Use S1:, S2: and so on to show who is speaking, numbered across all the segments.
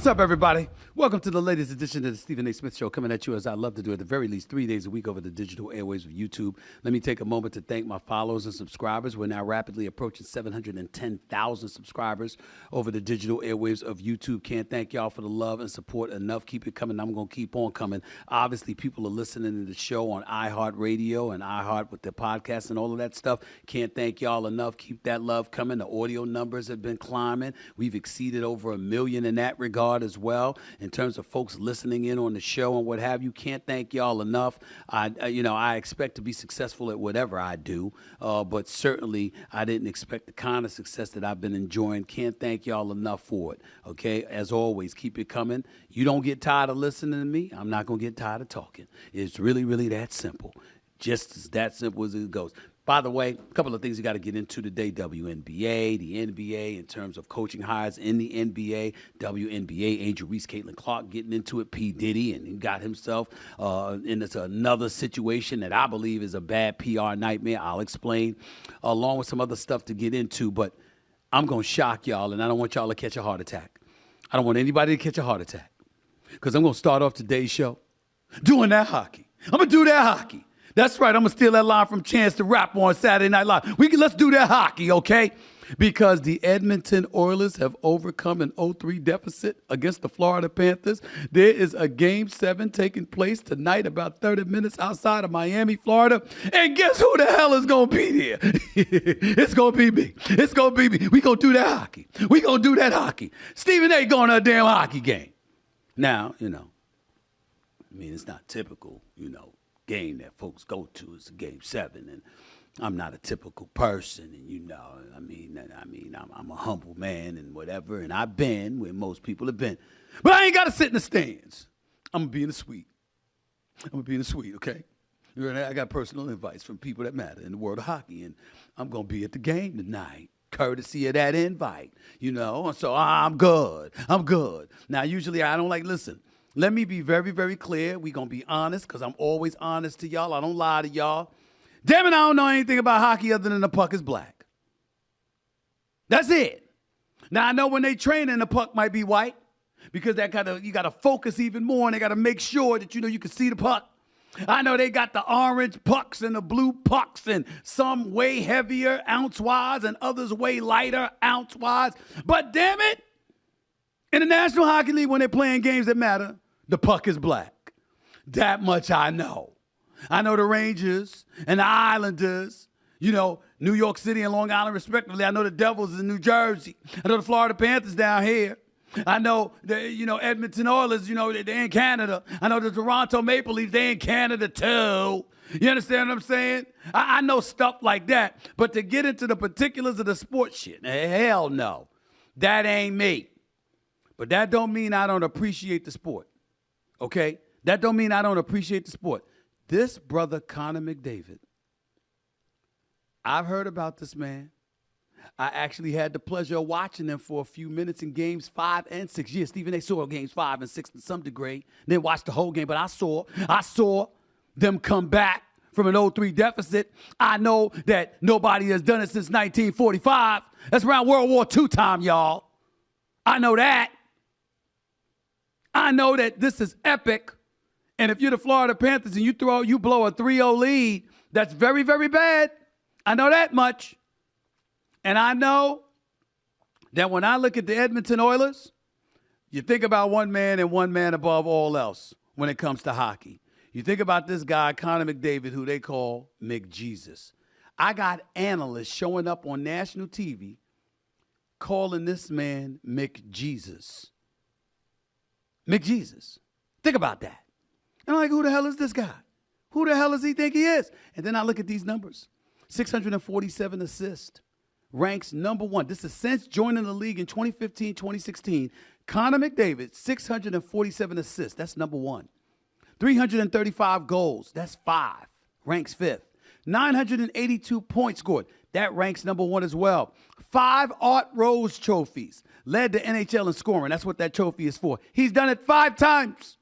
S1: What's up, everybody? Welcome to the latest edition of the Stephen A. Smith Show, coming at you as I love to do at the very least 3 days a week over the digital airwaves of YouTube. Let me take a moment to thank my followers and subscribers. We're now rapidly approaching 710,000 subscribers over the digital airwaves of YouTube. Can't thank y'all for the love and support enough. Keep it coming. I'm going to keep on coming. Obviously, people are listening to the show on iHeartRadio and iHeart with their podcasts and all of that stuff. Can't thank y'all enough. Keep that love coming. The audio numbers have been climbing. We've exceeded over 1 million in that regard as well, in terms of folks listening in on the show and what have you. Can't thank y'all enough. I expect to be successful at whatever I do, but certainly I didn't expect the kind of success that I've been enjoying. Can't thank y'all enough for it. Okay, as always, keep it coming. You don't get tired of listening to me, I'm not going to get tired of talking. It's really, really that simple. Just as that simple as it goes. By the way, a couple of things you got to get into today. WNBA, the NBA, in terms of coaching hires in the NBA. WNBA, Angel Reese, Caitlin Clark getting into it. P. Diddy, and he got himself into another situation that I believe is a bad PR nightmare. I'll explain, along with some other stuff to get into. But I'm going to shock y'all, and I don't want y'all to catch a heart attack. I don't want anybody to catch a heart attack, because I'm going to start off today's show doing that hockey. I'm going to do that hockey. That's right. I'm going to steal that line from Chance the Rapper on Saturday Night Live. Let's do that hockey, okay? Because the Edmonton Oilers have overcome an 0-3 deficit against the Florida Panthers. There is a Game 7 taking place tonight about 30 minutes outside of Miami, Florida. And guess who the hell is going to be there? It's going to be me. It's going to be me. We going to do that hockey. We going to do that hockey. Stephen A. going to a damn hockey game. Now, it's not typical, game that folks go to. Is a Game 7, and I'm not a typical person, and I'm a humble man and whatever, and I've been where most people have been, but I ain't got to sit in the stands. I'm gonna be in the suite. Okay? I got personal invites from people that matter in the world of hockey, and I'm gonna be at the game tonight, courtesy of that invite, so I'm good. Now, usually I don't listen. Let me be very, very clear. We're going to be honest, because I'm always honest to y'all. I don't lie to y'all. Damn it, I don't know anything about hockey other than the puck is black. That's it. Now, I know when they train and the puck might be white, because you got to focus even more, and they got to make sure that, you can see the puck. I know they got the orange pucks and the blue pucks, and some way heavier ounce-wise and others way lighter ounce-wise. But damn it, in the National Hockey League, when they're playing games that matter, the puck is black. That much I know. I know the Rangers and the Islanders, New York City and Long Island respectively. I know the Devils in New Jersey. I know the Florida Panthers down here. I know the, Edmonton Oilers, they're in Canada. I know the Toronto Maple Leafs, they're in Canada too. You understand what I'm saying? I know stuff like that. But to get into the particulars of the sports shit, hell no. That ain't me. But that don't mean I don't appreciate the sport. Okay? That don't mean I don't appreciate the sport. This brother, Connor McDavid, I've heard about this man. I actually had the pleasure of watching him for a few minutes in games 5 and 6. Yeah, Stephen, they saw games 5 and 6 to some degree. Didn't watch the whole game, but I saw them come back from an 0-3 deficit. I know that nobody has done it since 1945. That's around World War II time, y'all. I know that. I know that this is epic, and if you're the Florida Panthers and you blow a 3-0 lead, that's very, very bad. I know that much. And I know that when I look at the Edmonton Oilers, you think about one man and one man above all else when it comes to hockey. You think about this guy, Connor McDavid, who they call McJesus. I got analysts showing up on national TV calling this man McJesus. McJesus. Think about that. And I'm like, who the hell is this guy? Who the hell does he think he is? And then I look at these numbers. 647 assists. Ranks number 1. This is since joining the league in 2015, 2016. Connor McDavid, 647 assists. That's number 1. 335 goals. That's 5. Ranks 5th. 982 points scored. That ranks number 1 as well. 5 Art Rose trophies. Led the NHL in scoring. That's what that trophy is for. He's done it 5 times.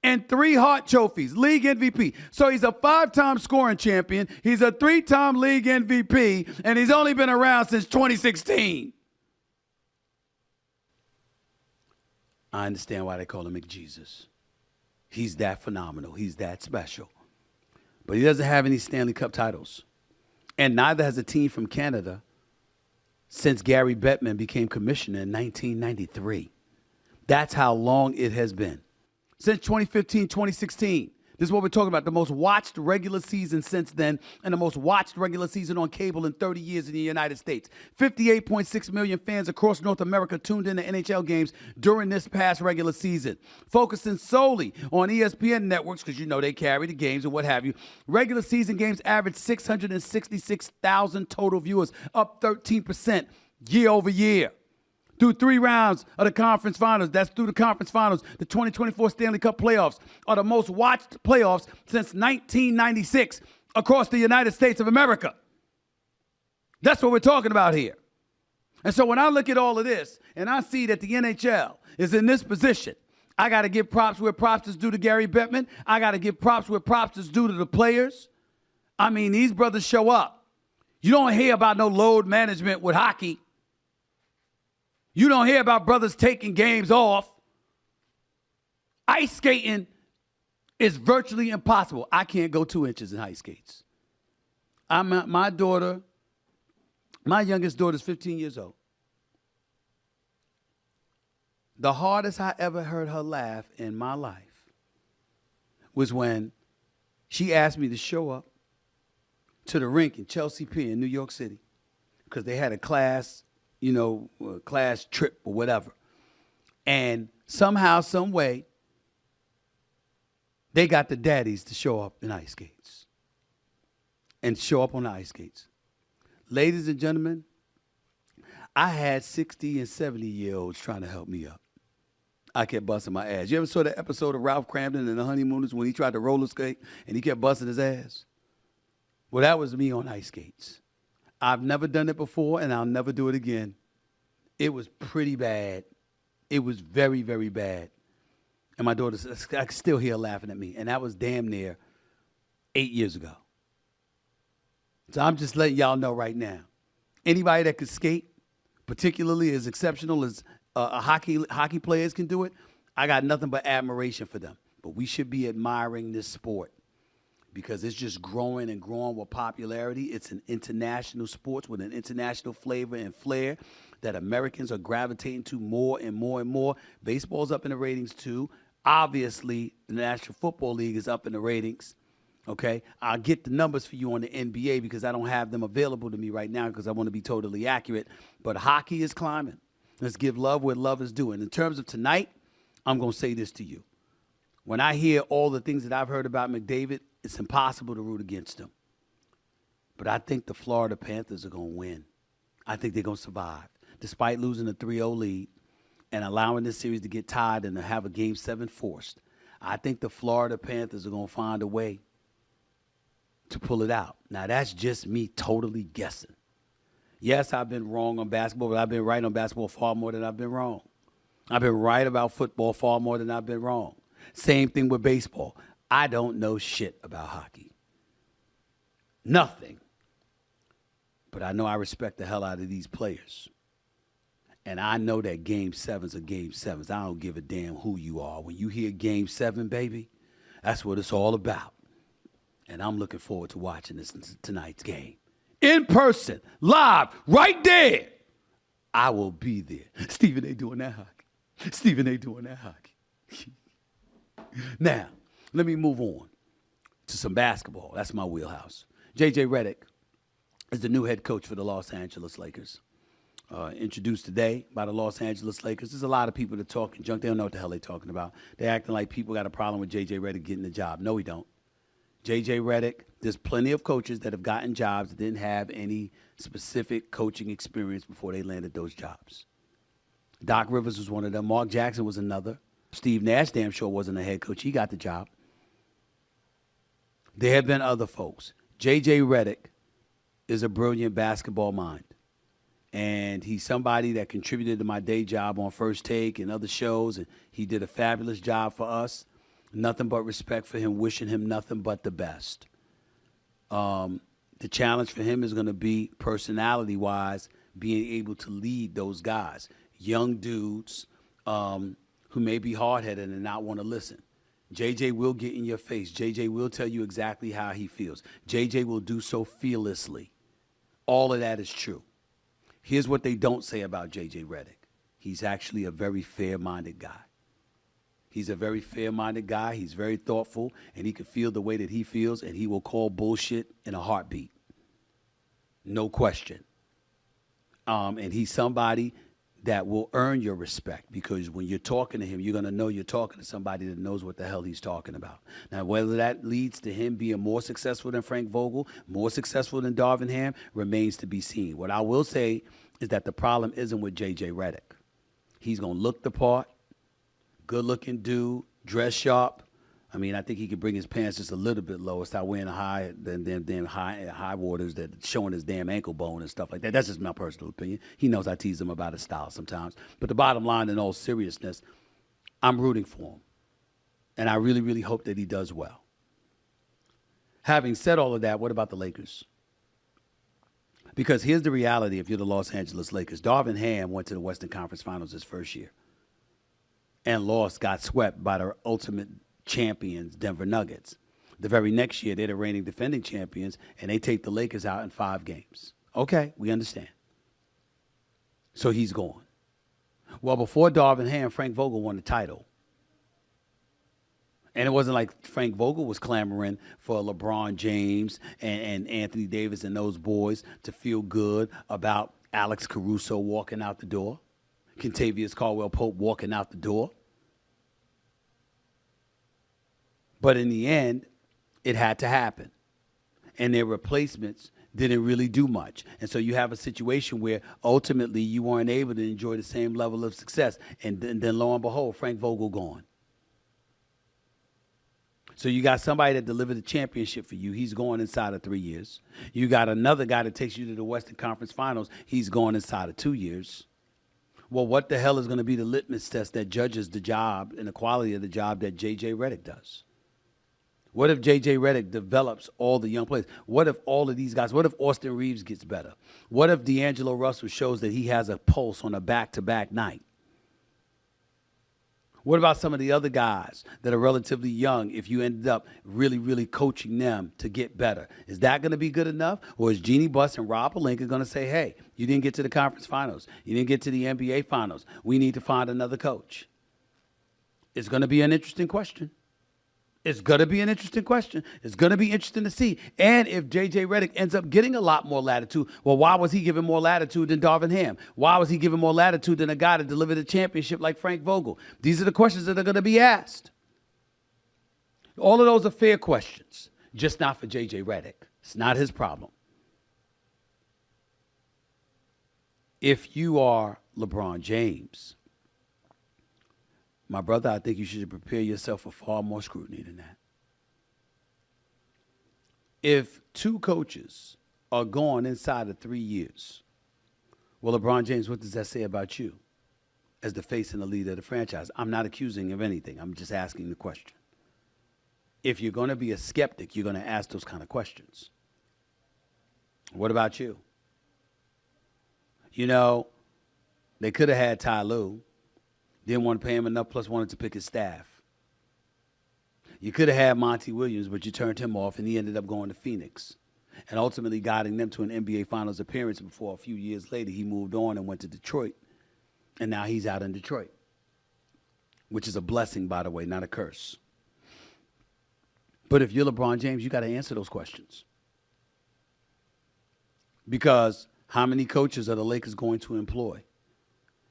S1: And 3 Hart trophies, league MVP. So he's a 5-time scoring champion. He's a 3-time league MVP. And he's only been around since 2016. I understand why they call him McJesus. He's that phenomenal. He's that special. But he doesn't have any Stanley Cup titles. And neither has a team from Canada since Gary Bettman became commissioner in 1993. That's how long it has been. Since 2015, 2016. This is what we're talking about. The most watched regular season since then, and the most watched regular season on cable in 30 years in the United States. 58.6 million fans across North America tuned in to NHL games during this past regular season. Focusing solely on ESPN networks, because you know they carry the games and what have you. Regular season games averaged 666,000 total viewers, up 13% year over year. Through 3 rounds of the conference finals, that's through the conference finals, the 2024 Stanley Cup playoffs are the most watched playoffs since 1996 across the United States of America. That's what we're talking about here. And so when I look at all of this and I see that the NHL is in this position, I got to give props where props is due to Gary Bettman. I got to give props where props is due to the players. I mean, these brothers show up. You don't hear about no load management with hockey. You don't hear about brothers taking games off. Ice skating is virtually impossible. I can't go 2 inches in ice skates. My youngest daughter is 15 years old. The hardest I ever heard her laugh in my life was when she asked me to show up to the rink in Chelsea Pier in New York City because they had a class class trip or whatever. And somehow, some way, they got the daddies to show up in ice skates and show up on the ice skates. Ladies and gentlemen, I had 60 and 70-year-olds trying to help me up. I kept busting my ass. You ever saw that episode of Ralph Cramden and the Honeymooners when he tried to roller skate and he kept busting his ass? Well, that was me on ice skates. I've never done it before, and I'll never do it again. It was pretty bad. It was very, very bad. And my daughter, I can still hear her laughing at me. And that was damn near 8 years ago. So I'm just letting y'all know right now. Anybody that could skate, particularly as exceptional as hockey players can do it, I got nothing but admiration for them. But we should be admiring this sport, because it's just growing and growing with popularity. It's an international sport with an international flavor and flair that Americans are gravitating to more and more and more. Baseball's up in the ratings too. Obviously, the National Football League is up in the ratings. Okay? I'll get the numbers for you on the NBA because I don't have them available to me right now because I want to be totally accurate. But hockey is climbing. Let's give love where love is due. And in terms of tonight, I'm going to say this to you. When I hear all the things that I've heard about McDavid, it's impossible to root against him. But I think the Florida Panthers are going to win. I think they're going to survive. Despite losing a 3-0 lead and allowing this series to get tied and to have a Game 7 forced, I think the Florida Panthers are going to find a way to pull it out. Now, that's just me totally guessing. Yes, I've been wrong on basketball, but I've been right on basketball far more than I've been wrong. I've been right about football far more than I've been wrong. Same thing with baseball. I don't know shit about hockey. Nothing. But I know I respect the hell out of these players. And I know that Game 7s are Game 7s. I don't give a damn who you are. When you hear Game 7, baby, that's what it's all about. And I'm looking forward to watching tonight's game. In person, live, right there. I will be there. Stephen A. doing that hockey. Stephen A. doing that hockey. Now, let me move on to some basketball. That's my wheelhouse. JJ Redick is the new head coach for the Los Angeles Lakers. Introduced today by the Los Angeles Lakers. There's a lot of people that talking junk. They don't know what the hell they're talking about. They're acting like people got a problem with JJ Redick getting the job. No, we don't. JJ Redick, there's plenty of coaches that have gotten jobs that didn't have any specific coaching experience before they landed those jobs. Doc Rivers was one of them. Mark Jackson was another. Steve Nash damn sure wasn't a head coach. He got the job. There have been other folks. JJ Redick is a brilliant basketball mind. And he's somebody that contributed to my day job on First Take and other shows. And he did a fabulous job for us. Nothing but respect for him, wishing him nothing but the best. The challenge for him is going to be, personality-wise, being able to lead those guys. Young dudes who may be hard-headed and not want to listen. JJ will get in your face. JJ will tell you exactly how he feels. JJ will do so fearlessly. All of that is true. Here's what they don't say about JJ Redick. He's actually a very fair-minded guy. He's a very fair-minded guy. He's very thoughtful, and he can feel the way that he feels, and he will call bullshit in a heartbeat. No question. And he's somebody that will earn your respect, because when you're talking to him, you're going to know you're talking to somebody that knows what the hell he's talking about. Now, whether that leads to him being more successful than Frank Vogel, more successful than Darvin Ham, remains to be seen. What I will say is that the problem isn't with JJ Redick. He's going to look the part, good-looking dude, dress sharp. I mean, I think he could bring his pants just a little bit lower, start wearing high waters that showing his damn ankle bone and stuff like that. That's just my personal opinion. He knows I tease him about his style sometimes. But the bottom line, in all seriousness, I'm rooting for him. And I really, really hope that he does well. Having said all of that, what about the Lakers? Because here's the reality if you're the Los Angeles Lakers. Darvin Ham went to the Western Conference Finals his first year and lost, got swept by the ultimate champions, Denver Nuggets. The very next year, they're the reigning defending champions, and they take the Lakers out in 5 games. Okay, we understand. So he's gone. Well, before Darvin Ham, Frank Vogel won the title. And it wasn't like Frank Vogel was clamoring for LeBron James and Anthony Davis and those boys to feel good about Alex Caruso walking out the door, Kentavious Caldwell-Pope walking out the door. But in the end, it had to happen. And their replacements didn't really do much. And so you have a situation where ultimately you weren't able to enjoy the same level of success. And then lo and behold, Frank Vogel gone. So you got somebody that delivered the championship for you. He's gone inside of 3 years. You got another guy that takes you to the Western Conference Finals. He's gone inside of 2 years. Well, what the hell is going to be the litmus test that judges the job and the quality of the job that JJ Redick does? What if JJ Redick develops all the young players? What if all of these guys, what if Austin Reeves gets better? What if D'Angelo Russell shows that he has a pulse on a back-to-back night? What about some of the other guys that are relatively young if you ended up really, really coaching them to get better? Is that going to be good enough? Or is Jeannie Buss and Rob Pelinka going to say, hey, you didn't get to the conference finals. You didn't get to the NBA finals. We need to find another coach. It's going to be an interesting question. It's going to be an interesting question. It's going to be interesting to see. And if J.J. Redick ends up getting a lot more latitude, well, why was he given more latitude than Darvin Ham? Why was he given more latitude than a guy that delivered a championship like Frank Vogel? These are the questions that are going to be asked. All of those are fair questions, just not for J.J. Redick. It's not his problem. If you are LeBron James, my brother, I think you should prepare yourself for far more scrutiny than that. If 2 coaches are gone inside of 3 years, well, LeBron James, what does that say about you as the face and the leader of the franchise? I'm not accusing of anything. I'm just asking the question. If you're going to be a skeptic, you're going to ask those kind of questions. What about you? You know, they could have had Ty Lue. Didn't want to pay him enough, plus wanted to pick his staff. You could have had Monty Williams, but you turned him off, and he ended up going to Phoenix and ultimately guiding them to an NBA Finals appearance before a few years later he moved on and went to Detroit. And now he's out in Detroit, which is a blessing, by the way, not a curse. But if you're LeBron James, you got to answer those questions. Because how many coaches are the Lakers going to employ?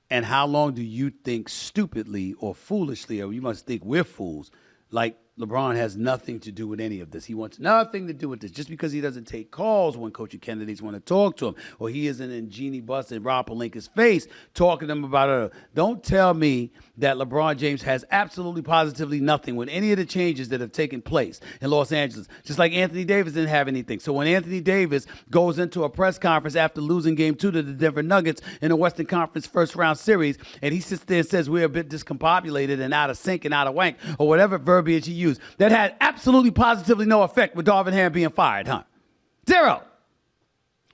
S1: And how long do you think stupidly or foolishly, or you must think we're fools, like LeBron has nothing to do with any of this. He wants nothing to do with this. Just because he doesn't take calls when coaching candidates want to talk to him, or he isn't in Jeannie Buss and Rob Pelinka's face talking to them about it. Don't tell me that LeBron James has absolutely positively nothing with any of the changes that have taken place in Los Angeles. Just like Anthony Davis didn't have anything. So when Anthony Davis goes into a press conference after losing Game 2 to the Denver Nuggets in the Western Conference first-round series, and he sits there and says we're a bit discombobulated and out of sync and out of wank, or whatever verbiage he used, that had absolutely positively no effect with Darvin Ham being fired, huh? Zero.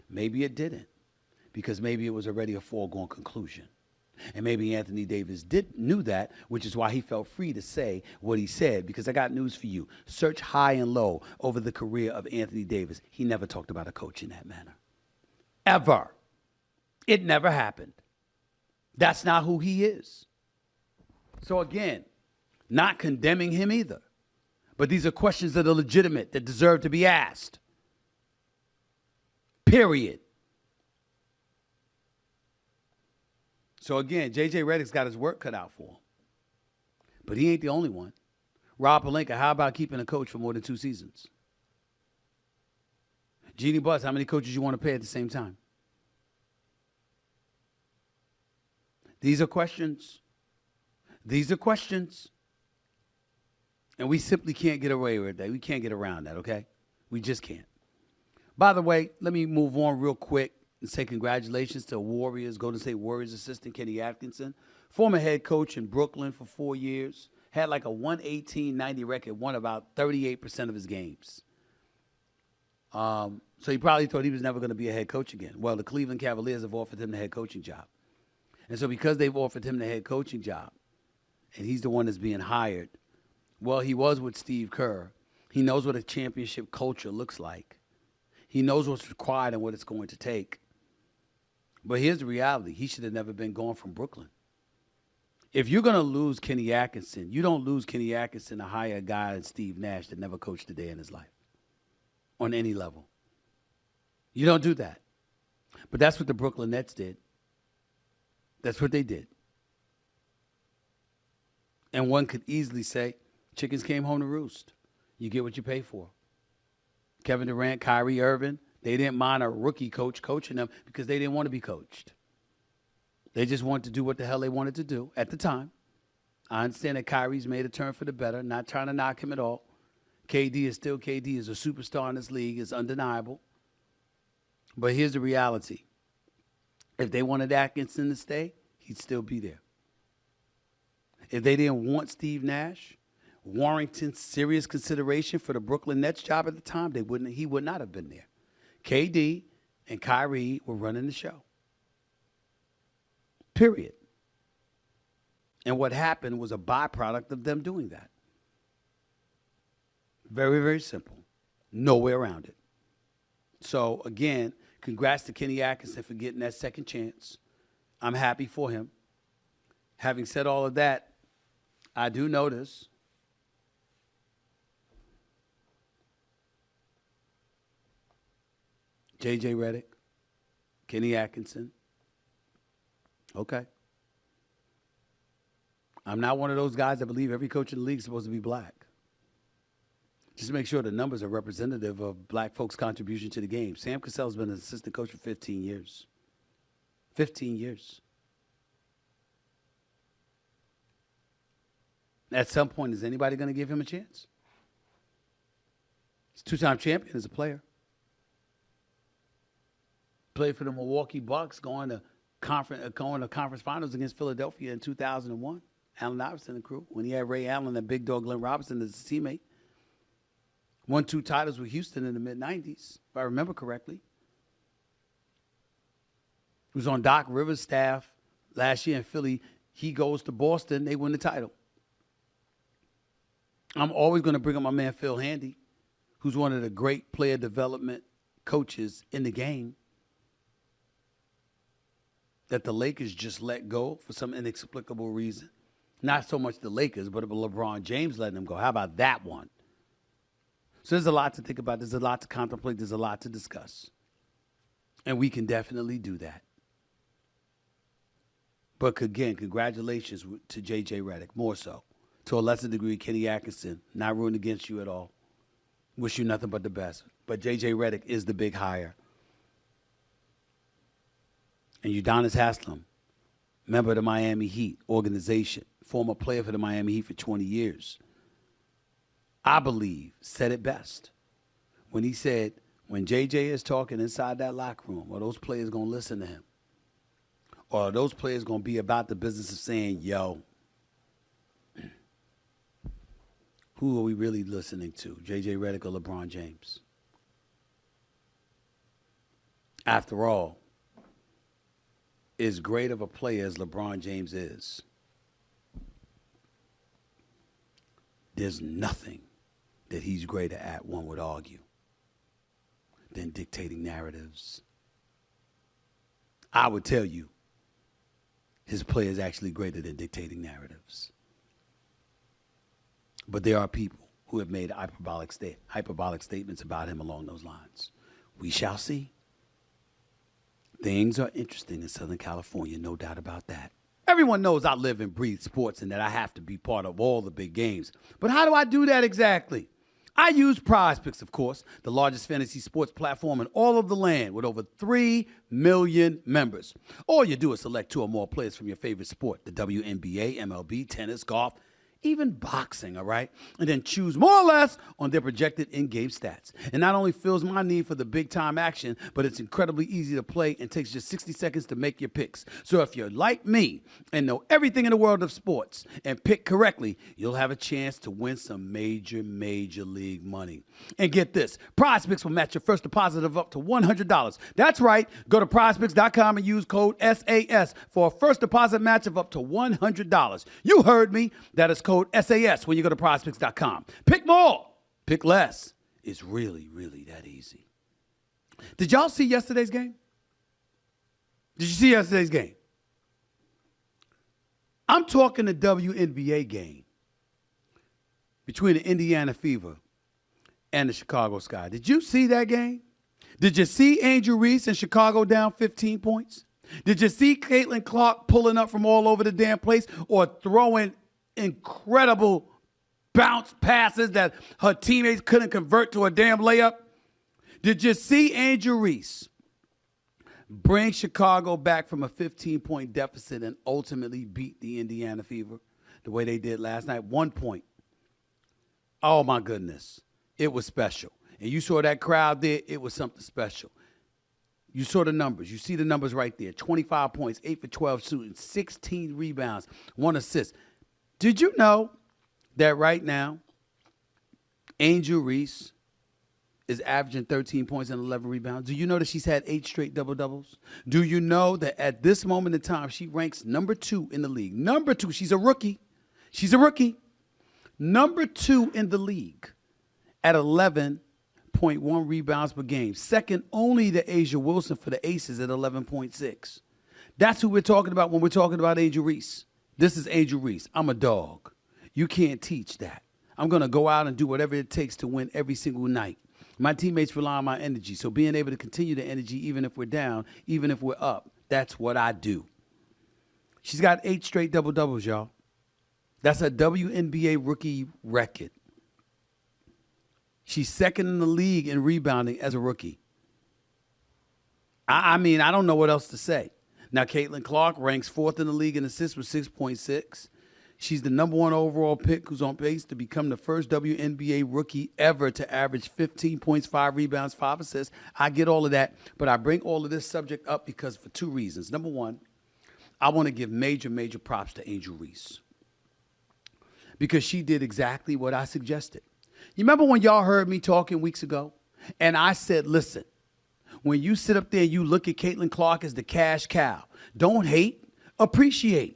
S1: Maybe it didn't, because maybe it was already a foregone conclusion. And maybe Anthony Davis knew that, which is why he felt free to say what he said. Because I got news for you. Search high and low over the career of Anthony Davis. He never talked about a coach in that manner. Ever. It never happened. That's not who he is. So again, not condemning him either. But these are questions that are legitimate, that deserve to be asked. Period. So again, JJ Redick's got his work cut out for him. But he ain't the only one. Rob Pelinka, how about keeping a coach for more than 2 seasons? Jeannie Buss, how many coaches you want to pay at the same time? These are questions. These are questions. And we simply can't get away with that. We can't get around that, okay? We just can't. By the way, let me move on real quick and say congratulations to Golden State Warriors assistant Kenny Atkinson, former head coach in Brooklyn for 4 years, had like a 118-90 record, won about 38% of his games. So he probably thought he was never going to be a head coach again. Well, the Cleveland Cavaliers have offered him the head coaching job. And so because they've offered him the head coaching job, and he's the one that's being hired, well, he was with Steve Kerr. He knows what a championship culture looks like. He knows what's required and what it's going to take. But here's the reality. He should have never been gone from Brooklyn. If you're going to lose Kenny Atkinson, you don't lose Kenny Atkinson to hire a guy like Steve Nash that never coached a day in his life on any level. You don't do that. But that's what the Brooklyn Nets did. That's what they did. And one could easily say, chickens came home to roost. You get what you pay for. Kevin Durant, Kyrie Irving, they didn't mind a rookie coach coaching them because they didn't want to be coached. They just wanted to do what the hell they wanted to do at the time. I understand that Kyrie's made a turn for the better, not trying to knock him at all. KD is still KD, is a superstar in this league, is undeniable. But here's the reality. If they wanted Atkinson to stay, he'd still be there. If they didn't want Steve Nash, Warrington's serious consideration for the Brooklyn Nets job at the time, he would not have been there. KD and Kyrie were running the show. Period. And what happened was a byproduct of them doing that. Very, very simple. No way around it. So, again, congrats to Kenny Atkinson for getting that second chance. I'm happy for him. Having said all of that, I do notice JJ Redick, Kenny Atkinson. Okay. I'm not one of those guys that believe every coach in the league is supposed to be black. Just make sure the numbers are representative of black folks' contribution to the game. Sam Cassell's been an assistant coach for 15 years. 15 years. At some point, is anybody going to give him a chance? He's a 2-time champion as a player. Played for the Milwaukee Bucks, going to conference finals against Philadelphia in 2001. Allen Iverson and crew. When he had Ray Allen and Big Dog Glenn Robinson as his teammate. Won 2 titles with Houston in the mid-'90s, if I remember correctly. He was on Doc Rivers' staff last year in Philly. He goes to Boston. They win the title. I'm always going to bring up my man Phil Handy, who's one of the great player development coaches in the game, that the Lakers just let go for some inexplicable reason. Not so much the Lakers, but LeBron James letting them go. How about that one? So there's a lot to think about. There's a lot to contemplate. There's a lot to discuss. And we can definitely do that. But again, congratulations to JJ Redick, more so. To a lesser degree, Kenny Atkinson, not rooting against you at all. Wish you nothing but the best. But JJ Redick is the big hire. And Udonis Haslem, member of the Miami Heat organization, former player for the Miami Heat for 20 years, I believe, said it best when he said, when JJ is talking inside that locker room, are those players going to listen to him? Or are those players going to be about the business of saying, yo, who are we really listening to, JJ Redick or LeBron James? After all, as great of a player as LeBron James is, there's nothing that he's greater at, one would argue, than dictating narratives. I would tell you his play is actually greater than dictating narratives. But there are people who have made hyperbolic statements about him along those lines. We shall see. Things are interesting in Southern California, no doubt about that. Everyone knows I live and breathe sports and that I have to be part of all the big games. But how do I do that exactly? I use PrizePicks, of course, the largest fantasy sports platform in all of the land with over 3 million members. All you do is select 2 or more players from your favorite sport, the WNBA, MLB, tennis, golf, even boxing, all right? And then choose more or less on their projected in-game stats. And not only fills my need for the big-time action, but it's incredibly easy to play and takes just 60 seconds to make your picks. So if you're like me and know everything in the world of sports and pick correctly, you'll have a chance to win some major league money. And get this, PrizePicks will match your first deposit of up to $100. That's right. Go to PrizePicks.com and use code SAS for a first deposit match of up to $100. You heard me. That is code SAS when you go to PrizePicks.com. Pick more. Pick less. It's really that easy. Did y'all see yesterday's game? Did you see yesterday's game? I'm talking the WNBA game between the Indiana Fever and the Chicago Sky. Did you see that game? Did you see Angel Reese and Chicago down 15 points? Did you see Caitlin Clark pulling up from all over the damn place or throwing incredible bounce passes that her teammates couldn't convert to a damn layup? Did you see Angel Reese bring Chicago back from a 15-point deficit and ultimately beat the Indiana Fever the way they did last night? 1 point. Oh, my goodness. It was special. And you saw that crowd there. It was something special. You saw the numbers. You see the numbers right there. 25 points, 8 for 12 shooting, 16 rebounds, 1 assist. Did you know that right now Angel Reese is averaging 13 points and 11 rebounds? Do you know that she's had 8 straight double-doubles? Do you know that at this moment in time, she ranks number 2 in the league? Number 2. She's a rookie. She's a rookie. Number 2 in the league at 11.1 rebounds per game. Second only to Asia Wilson for the Aces at 11.6. That's who we're talking about when we're talking about Angel Reese. This is Angel Reese. I'm a dog. You can't teach that. I'm going to go out and do whatever it takes to win every single night. My teammates rely on my energy, so being able to continue the energy even if we're down, even if we're up, that's what I do. She's got 8 straight double-doubles, y'all. That's a WNBA rookie record. She's second in the league in rebounding as a rookie. I mean, I don't know what else to say. Now, Caitlin Clark ranks 4th in the league in assists with 6.6. She's the number 1 overall pick who's on pace to become the first WNBA rookie ever to average 15 points, 5 rebounds, 5 assists. I get all of that, but I bring all of this subject up because for 2 reasons. Number 1, I want to give major props to Angel Reese because she did exactly what I suggested. You remember when y'all heard me talking weeks ago? And I said, listen, when you sit up there and you look at Caitlin Clark as the cash cow, don't hate, appreciate.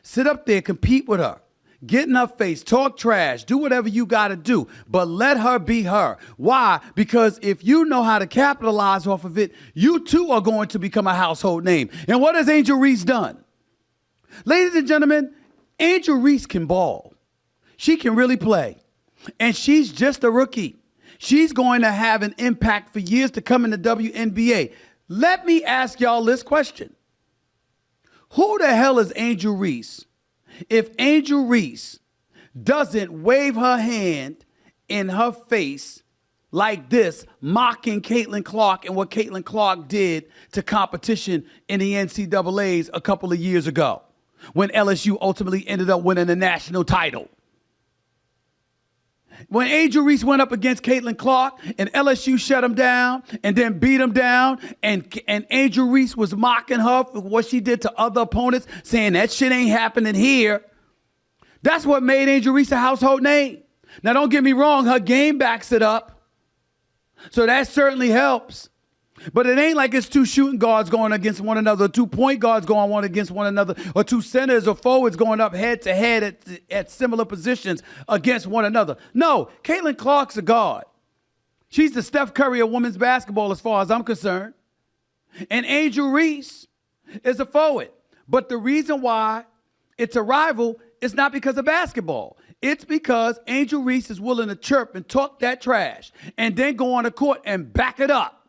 S1: Sit up there, compete with her. Get in her face, talk trash, do whatever you got to do, but let her be her. Why? Because if you know how to capitalize off of it, you too are going to become a household name. And what has Angel Reese done? Ladies and gentlemen, Angel Reese can ball. She can really play. And she's just a rookie. She's going to have an impact for years to come in the WNBA. Let me ask y'all this question. Who the hell is Angel Reese if Angel Reese doesn't wave her hand in her face like this, mocking Caitlin Clark and what Caitlin Clark did to competition in the NCAAs a couple of years ago when LSU ultimately ended up winning the national title? When Angel Reese went up against Caitlin Clark and LSU shut him down and then beat him down, and Angel Reese was mocking her for what she did to other opponents, saying that shit ain't happening here. That's what made Angel Reese a household name. Now, don't get me wrong, her game backs it up. So that certainly helps. But it ain't like it's two shooting guards going against one another, two point guards going one against one another, or two centers or forwards going up head to head at similar positions against one another. No, Caitlin Clark's a guard. She's the Steph Curry of women's basketball as far as I'm concerned. And Angel Reese is a forward. But the reason why it's a rival is not because of basketball. It's because Angel Reese is willing to chirp and talk that trash and then go on the court and back it up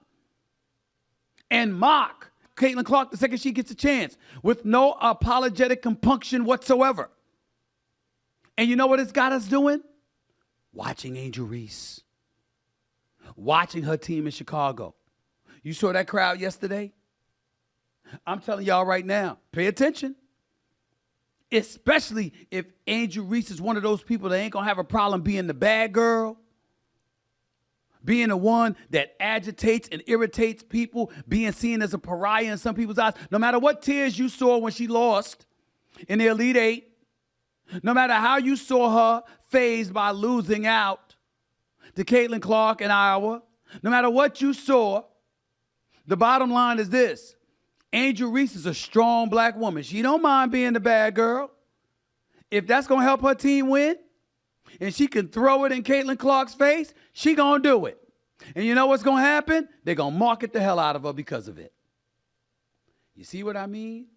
S1: and mock Caitlin Clark the second she gets a chance with no apologetic compunction whatsoever. And you know what it's got us doing? Watching Angel Reese. Watching her team in Chicago. You saw that crowd yesterday? I'm telling y'all right now, pay attention. Especially if Angel Reese is one of those people that ain't going to have a problem being the bad girl, being the one that agitates and irritates people, being seen as a pariah in some people's eyes. No matter what tears you saw when she lost in the Elite Eight, no matter how you saw her phased by losing out to Caitlin Clark in Iowa, no matter what you saw, the bottom line is this. Angel Reese is a strong black woman. She don't mind being the bad girl. If that's going to help her team win, and she can throw it in Caitlin Clark's face, she going to do it. And you know what's going to happen? They're going to market the hell out of her because of it. You see what I mean?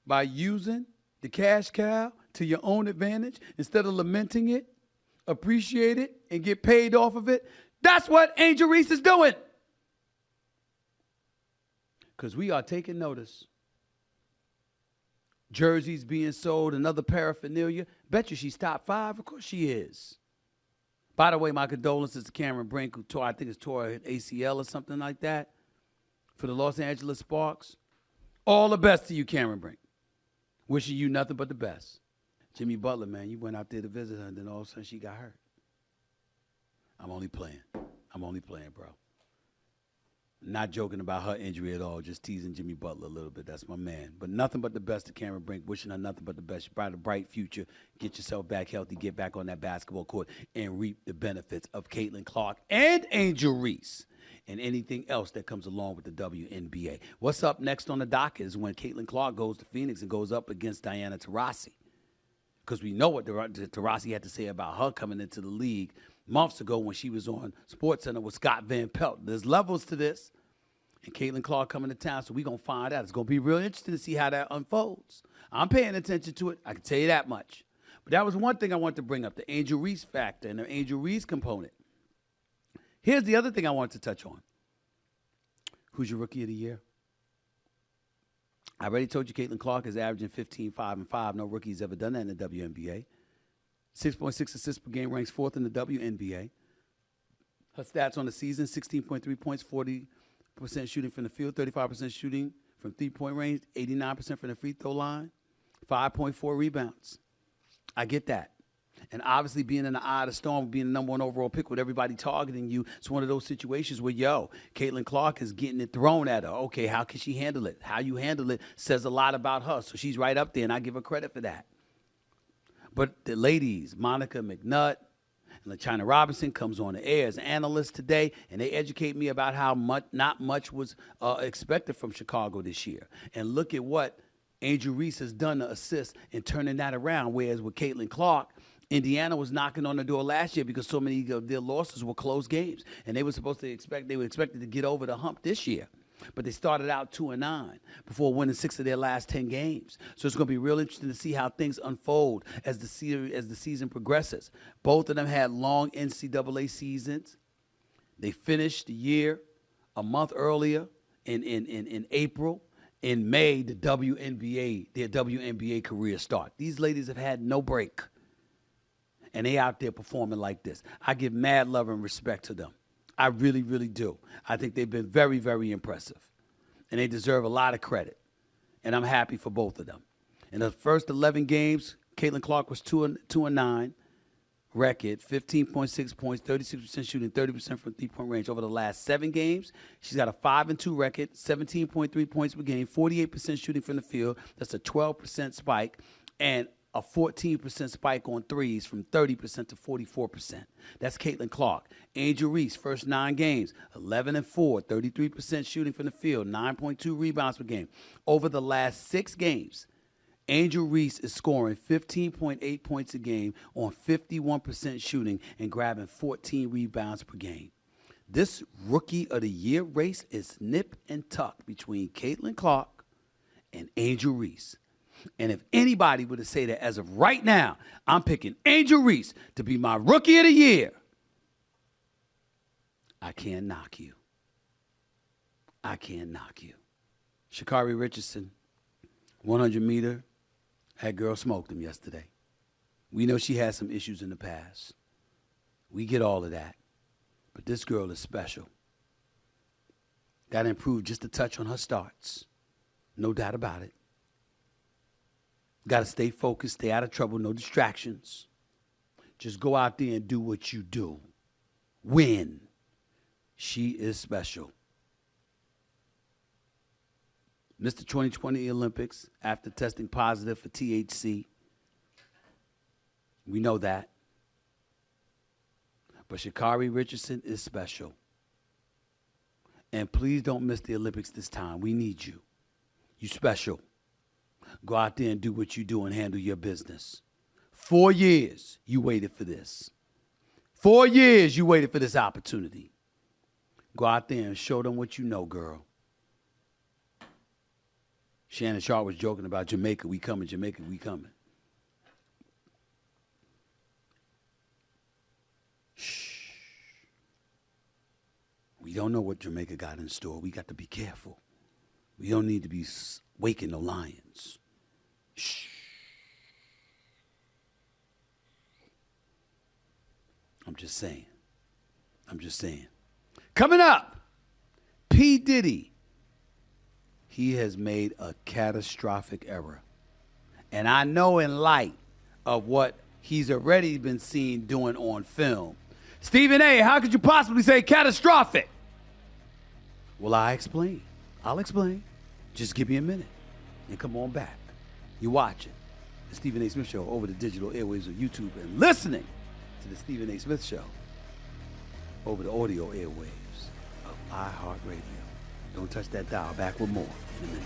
S1: By using the cash cow to your own advantage, instead of lamenting it, appreciate it, and get paid off of it. That's what Angel Reese is doing. Because we are taking notice. Jerseys being sold, another paraphernalia. Bet you she's top 5. Of course she is. By the way, my condolences to Cameron Brink, who tore, I think it's tore an ACL or something like that, for the Los Angeles Sparks. All the best to you, Cameron Brink. Wishing you nothing but the best. Jimmy Butler, man, you went out there to visit her, and then all of a sudden she got hurt. I'm only playing, bro. Not joking about her injury at all, just teasing Jimmy Butler a little bit. That's my man. But nothing but the best to Cameron Brink. Wishing her nothing but the best. She brought a bright future. Get yourself back healthy. Get back on that basketball court and reap the benefits of Caitlin Clark and Angel Reese and anything else that comes along with the WNBA. What's up next on the docket is when Caitlin Clark goes to Phoenix and goes up against Diana Taurasi. Because we know what Taurasi had to say about her coming into the league months ago when she was on SportsCenter with Scott Van Pelt. There's levels to this. And Caitlin Clark coming to town, so we're going to find out. It's going to be real interesting to see how that unfolds. I'm paying attention to it. I can tell you that much. But that was one thing I wanted to bring up, the Angel Reese factor and the Angel Reese component. Here's the other thing I wanted to touch on. Who's your Rookie of the Year? I already told you Caitlin Clark is averaging 15, 5, and 5. No rookie's ever done that in the WNBA. 6.6 assists per game, ranks 4th in the WNBA. Her stats on the season, 16.3 points, 40% shooting from the field, 35% shooting from three-point range, 89% from the free throw line, 5.4 rebounds. I get that. And obviously being in the eye of the storm, being the number 1 overall pick with everybody targeting you, it's one of those situations where, Caitlin Clark is getting it thrown at her. Okay, how can she handle it? How you handle it says a lot about her. So she's right up there, and I give her credit for that. But the ladies, Monica McNutt and LaChina Robinson, comes on the air as an analyst today, and they educate me about how not much was expected from Chicago this year. And look at what Angel Reese has done to assist in turning that around, whereas with Caitlin Clark, Indiana was knocking on the door last year because so many of their losses were close games, and they were expected to get over the hump this year. But they started out 2-9 before winning 6 of their last 10 games. So it's going to be real interesting to see how things unfold as the season progresses. Both of them had long NCAA seasons. They finished the year a month earlier in April. In May, their WNBA career start. These ladies have had no break. And they out there performing like this. I give mad love and respect to them. I really, really do. I think they've been very, very impressive. And they deserve a lot of credit. And I'm happy for both of them. In the first 11 games, Caitlin Clark was 2-9 record, 15.6 points, 36% shooting, 30% from three-point range. Over the last 7 games, she's got a 5-2 record, 17.3 points per game, 48% shooting from the field. That's a 12% spike. And a 14% spike on threes from 30% to 44%. That's Caitlin Clark. Angel Reese, first 9 games, 11 and 4, 33% shooting from the field, 9.2 rebounds per game. Over the last 6 games, Angel Reese is scoring 15.8 points a game on 51% shooting and grabbing 14 rebounds per game. This Rookie of the Year race is nip and tuck between Caitlin Clark and Angel Reese. And if anybody were to say that as of right now, I'm picking Angel Reese to be my Rookie of the Year, I can't knock you. I can't knock you. Sha'Carri Richardson, 100 meter, that girl smoked him yesterday. We know she had some issues in the past. We get all of that. But this girl is special. That improved just a touch on her starts. No doubt about it. Got to stay focused, stay out of trouble, no distractions. Just go out there and do what you do. Win. She is special. Mr. 2020 Olympics after testing positive for THC. We know that. But Sha'Carri Richardson is special. And please don't miss the Olympics this time. We need you. You special. Go out there and do what you do and handle your business. 4 years you waited for this. 4 years you waited for this opportunity. Go out there and show them what you know, girl. Shannon Sharp was joking about Jamaica, we coming, Jamaica, we coming. Shh. We don't know what Jamaica got in store. We got to be careful. We don't need to be waking the lions. Shh. I'm just saying. Coming up, P. Diddy. He has made a catastrophic error. And I know in light of what he's already been seen doing on film. Stephen A., how could you possibly say catastrophic? Well, I'll explain. Just give me a minute and come on back. You're watching the Stephen A. Smith Show over the digital airwaves of YouTube and listening to the Stephen A. Smith Show over the audio airwaves of iHeartRadio. Don't touch that dial. Back with more in a minute.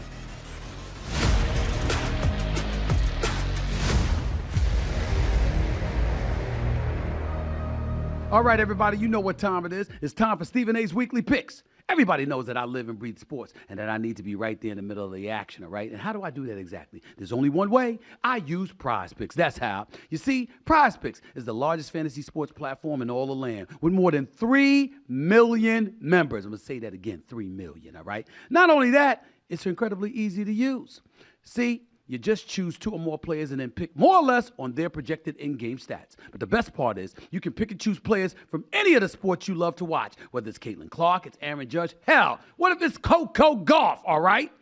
S1: All right, everybody, you know what time it is. It's time for Stephen A.'s Weekly Picks. Everybody knows that I live and breathe sports and that I need to be right there in the middle of the action, all right? And how do I do that exactly? There's only one way. I use PrizePicks. That's how. You see, PrizePicks is the largest fantasy sports platform in all the land with more than 3 million members. I'm going to say that again, 3 million, all right? Not only that, it's incredibly easy to use. See, you just choose 2 or more players and then pick more or less on their projected in-game stats. But the best part is you can pick and choose players from any of the sports you love to watch, whether it's Caitlin Clark, it's Aaron Judge. Hell, what if it's Coco Golf, all right?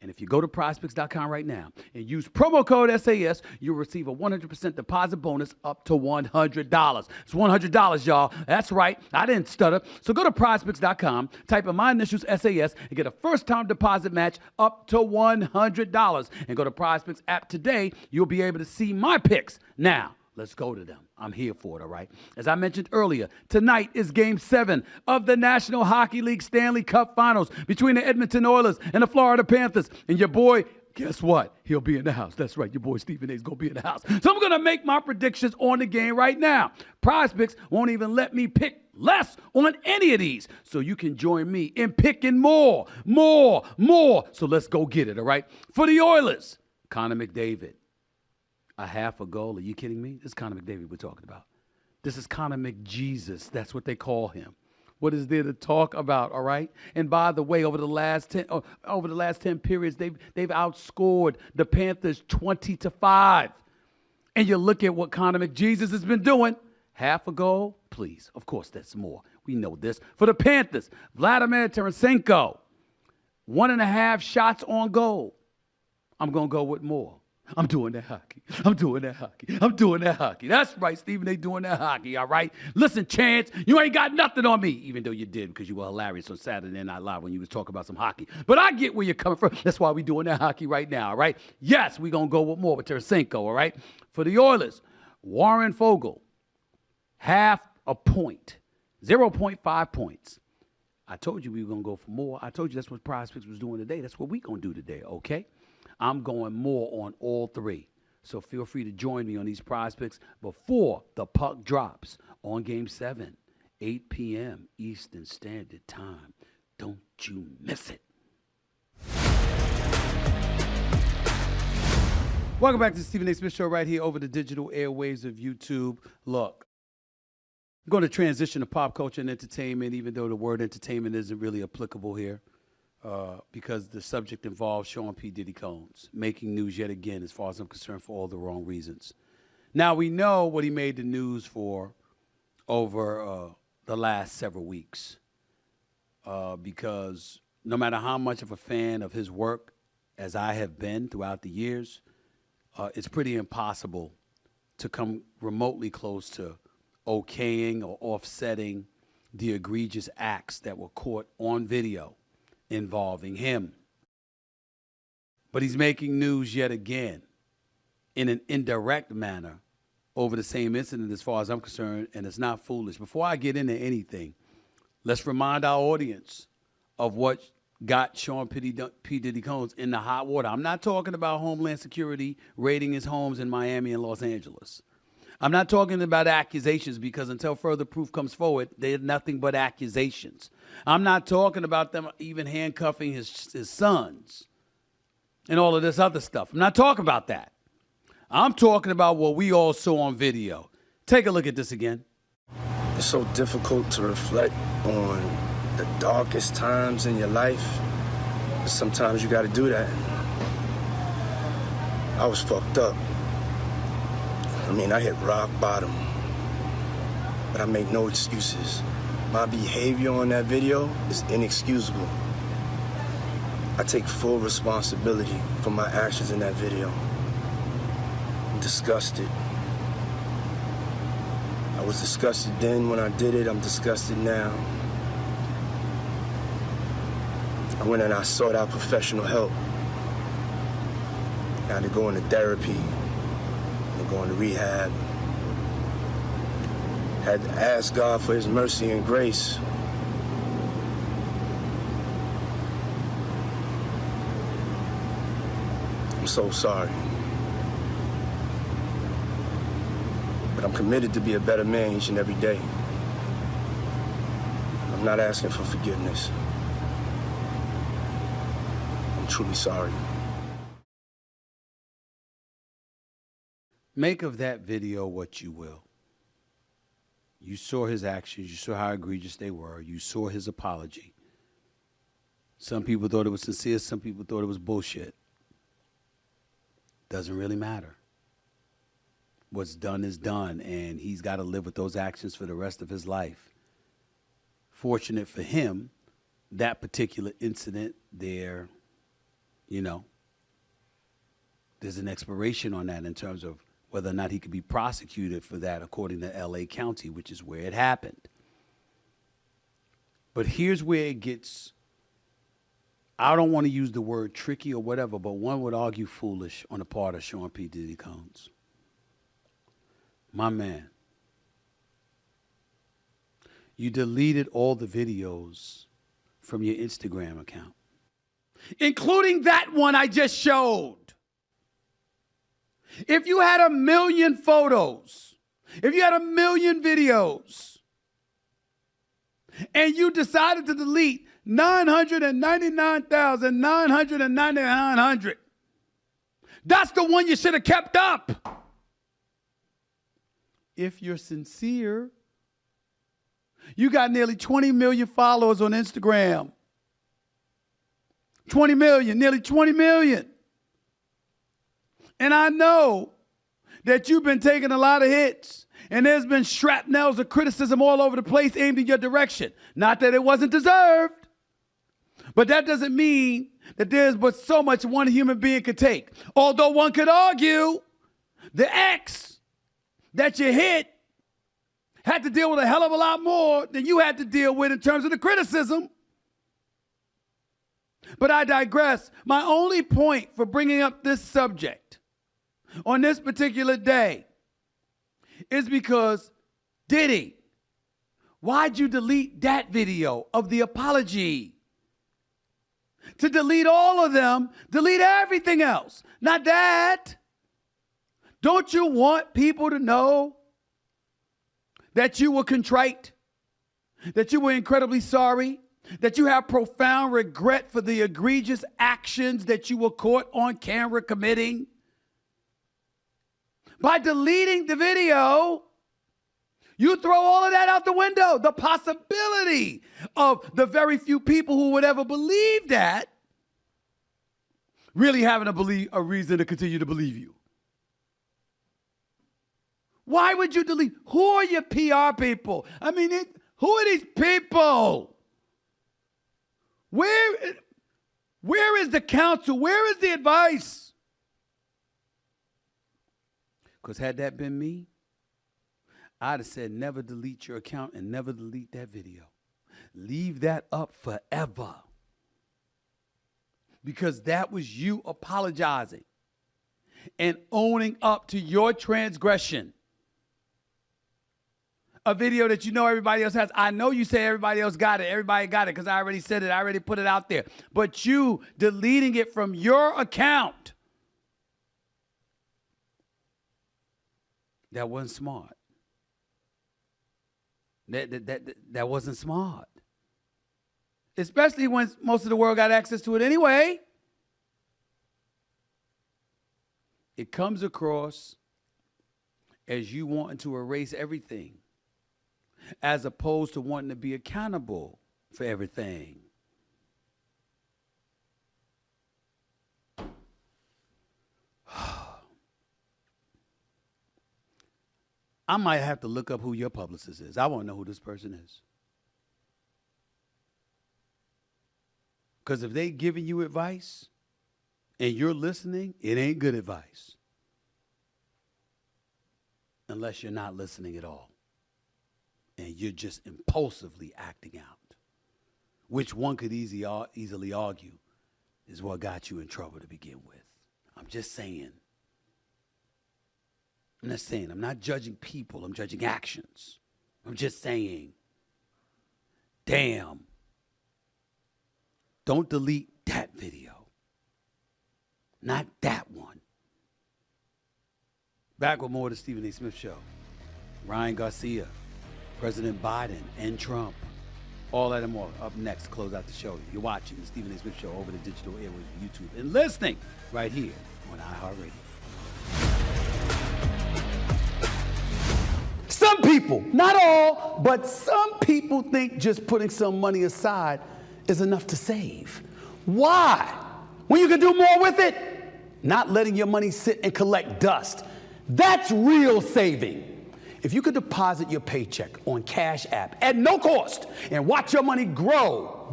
S1: And if you go to PrizePicks.com right now and use promo code SAS, you'll receive a 100% deposit bonus up to $100. It's $100, y'all. That's right. I didn't stutter. So go to PrizePicks.com, type in my initials SAS, and get a first-time deposit match up to $100. And go to PrizePicks app today. You'll be able to see my picks. Now, let's go to them. I'm here for it, all right? As I mentioned earlier, tonight is Game 7 of the National Hockey League Stanley Cup Finals between the Edmonton Oilers and the Florida Panthers. And your boy, guess what? He'll be in the house. That's right. Your boy Stephen A. is going to be in the house. So I'm going to make my predictions on the game right now. PrizePicks won't even let me pick less on any of these. So you can join me in picking more. So let's go get it, all right? For the Oilers, Connor McDavid. A half a goal. Are you kidding me? This is Connor McDavid we're talking about. This is Connor McJesus. That's what they call him. What is there to talk about, all right? And by the way, over the last 10 periods, they've outscored the Panthers 20-5. And you look at what Connor McJesus has been doing. Half a goal, please. Of course, that's more. We know this. For the Panthers, Vladimir Tarasenko, 1.5 shots on goal. I'm going to go with more. I'm doing that hockey. I'm doing that hockey. I'm doing that hockey. That's right, Stephen. They doing that hockey, all right? Listen, Chance, you ain't got nothing on me, even though you did because you were hilarious on Saturday Night Live when you was talking about some hockey. But I get where you're coming from. That's why we doing that hockey right now, all right? Yes, we going to go with more with Tarasenko, all right? For the Oilers, Warren Fogle, half a point, 0.5 points. I told you we were going to go for more. I told you that's what PrizePicks was doing today. That's what we going to do today, okay? I'm going more on all three. So feel free to join me on these PrizePicks before the puck drops on Game 7, 8 p.m. Eastern Standard Time. Don't you miss it. Welcome back to the Stephen A. Smith Show right here over the digital airwaves of YouTube. Look, I'm going to transition to pop culture and entertainment, even though the word entertainment isn't really applicable here. Because the subject involves Sean P. Diddy Combs making news yet again, as far as I'm concerned, for all the wrong reasons. Now, we know what he made the news for over the last several weeks because no matter how much of a fan of his work as I have been throughout the years, it's pretty impossible to come remotely close to okaying or offsetting the egregious acts that were caught on video involving him. But he's making news yet again in an indirect manner over the same incident as far as I'm concerned, and it's not foolish. Before I get into anything, let's remind our audience of what got Sean P. Diddy Combs in the hot water. I'm not talking about Homeland Security raiding his homes in Miami and Los Angeles. I'm not talking about accusations because until further proof comes forward, they're nothing but accusations. I'm not talking about them even handcuffing his sons and all of this other stuff. I'm not talking about that. I'm talking about what we all saw on video. Take a look at this again.
S2: It's so difficult to reflect on the darkest times in your life. But sometimes you got to do that. I was fucked up. I hit rock bottom, but I make no excuses. My behavior on that video is inexcusable. I take full responsibility for my actions in that video. I'm disgusted. I was disgusted then when I did it. I'm disgusted now. I went and I sought out professional help. I had to go into therapy. Going to rehab. Had to ask God for his mercy and grace. I'm so sorry. But I'm committed to be a better man each and every day. I'm not asking for forgiveness. I'm truly sorry.
S1: Make of that video what you will. You saw his actions. You saw how egregious they were. You saw his apology. Some people thought it was sincere. Some people thought it was bullshit. Doesn't really matter. What's done is done, and he's got to live with those actions for the rest of his life. Fortunate for him, that particular incident there, there's an expiration on that in terms of whether or not he could be prosecuted for that according to L.A. County, which is where it happened. But here's where it gets, I don't want to use the word tricky or whatever, but one would argue foolish on the part of Sean P. Diddy Combs. My man, you deleted all the videos from your Instagram account, including that one I just showed. If you had 1 million photos, if you had 1 million videos, and you decided to delete 999,999, that's the one you should have kept up. If you're sincere, you got nearly 20 million followers on Instagram. 20 million, nearly 20 million. And I know that you've been taking a lot of hits, and there's been shrapnels of criticism all over the place aimed in your direction. Not that it wasn't deserved, But that doesn't mean that there's but so much one human being could take. Although one could argue the ex that you hit had to deal with a hell of a lot more than you had to deal with in terms of the criticism. But I digress. My only point for bringing up this subject on this particular day is because, Diddy, why'd you delete that video of the apology? To delete all of them, delete everything else. Not that. Don't you want people to know that you were contrite, that you were incredibly sorry, that you have profound regret for the egregious actions that you were caught on camera committing? By deleting the video, you throw all of that out the window. The possibility of the very few people who would ever believe that really having a reason to continue to believe you. Why would you delete? Who are your PR people? I mean, who are these people? Where is the counsel? Where is the advice? Because had that been me, I'd have said never delete your account and never delete that video. Leave that up forever. Because that was you apologizing and owning up to your transgression. A video that you know everybody else has. I know you say everybody else got it. Everybody got it because I already said it. I already put it out there. But you deleting it from your account, that wasn't smart. That wasn't smart. Especially when most of the world got access to it anyway. It comes across as you wanting to erase everything, as opposed to wanting to be accountable for everything. I might have to look up who your publicist is. I want to know who this person is. Because if they giving you advice and you're listening, it ain't good advice. Unless you're not listening at all. And you're just impulsively acting out. Which one could easily argue is what got you in trouble to begin with. I'm just saying. I'm not saying. I'm not judging people. I'm judging actions. I'm just saying. Damn. Don't delete that video. Not that one. Back with more of the Stephen A. Smith Show. Ryan Garcia, President Biden, and Trump. All that and more up next to close out the show. You're watching the Stephen A. Smith Show over the digital airwaves of YouTube and listening right here on iHeartRadio. Some people, not all, but some people think just putting some money aside is enough to save. Why? When you can do more with it? Not letting your money sit and collect dust. That's real saving. If you could deposit your paycheck on Cash App at no cost and watch your money grow,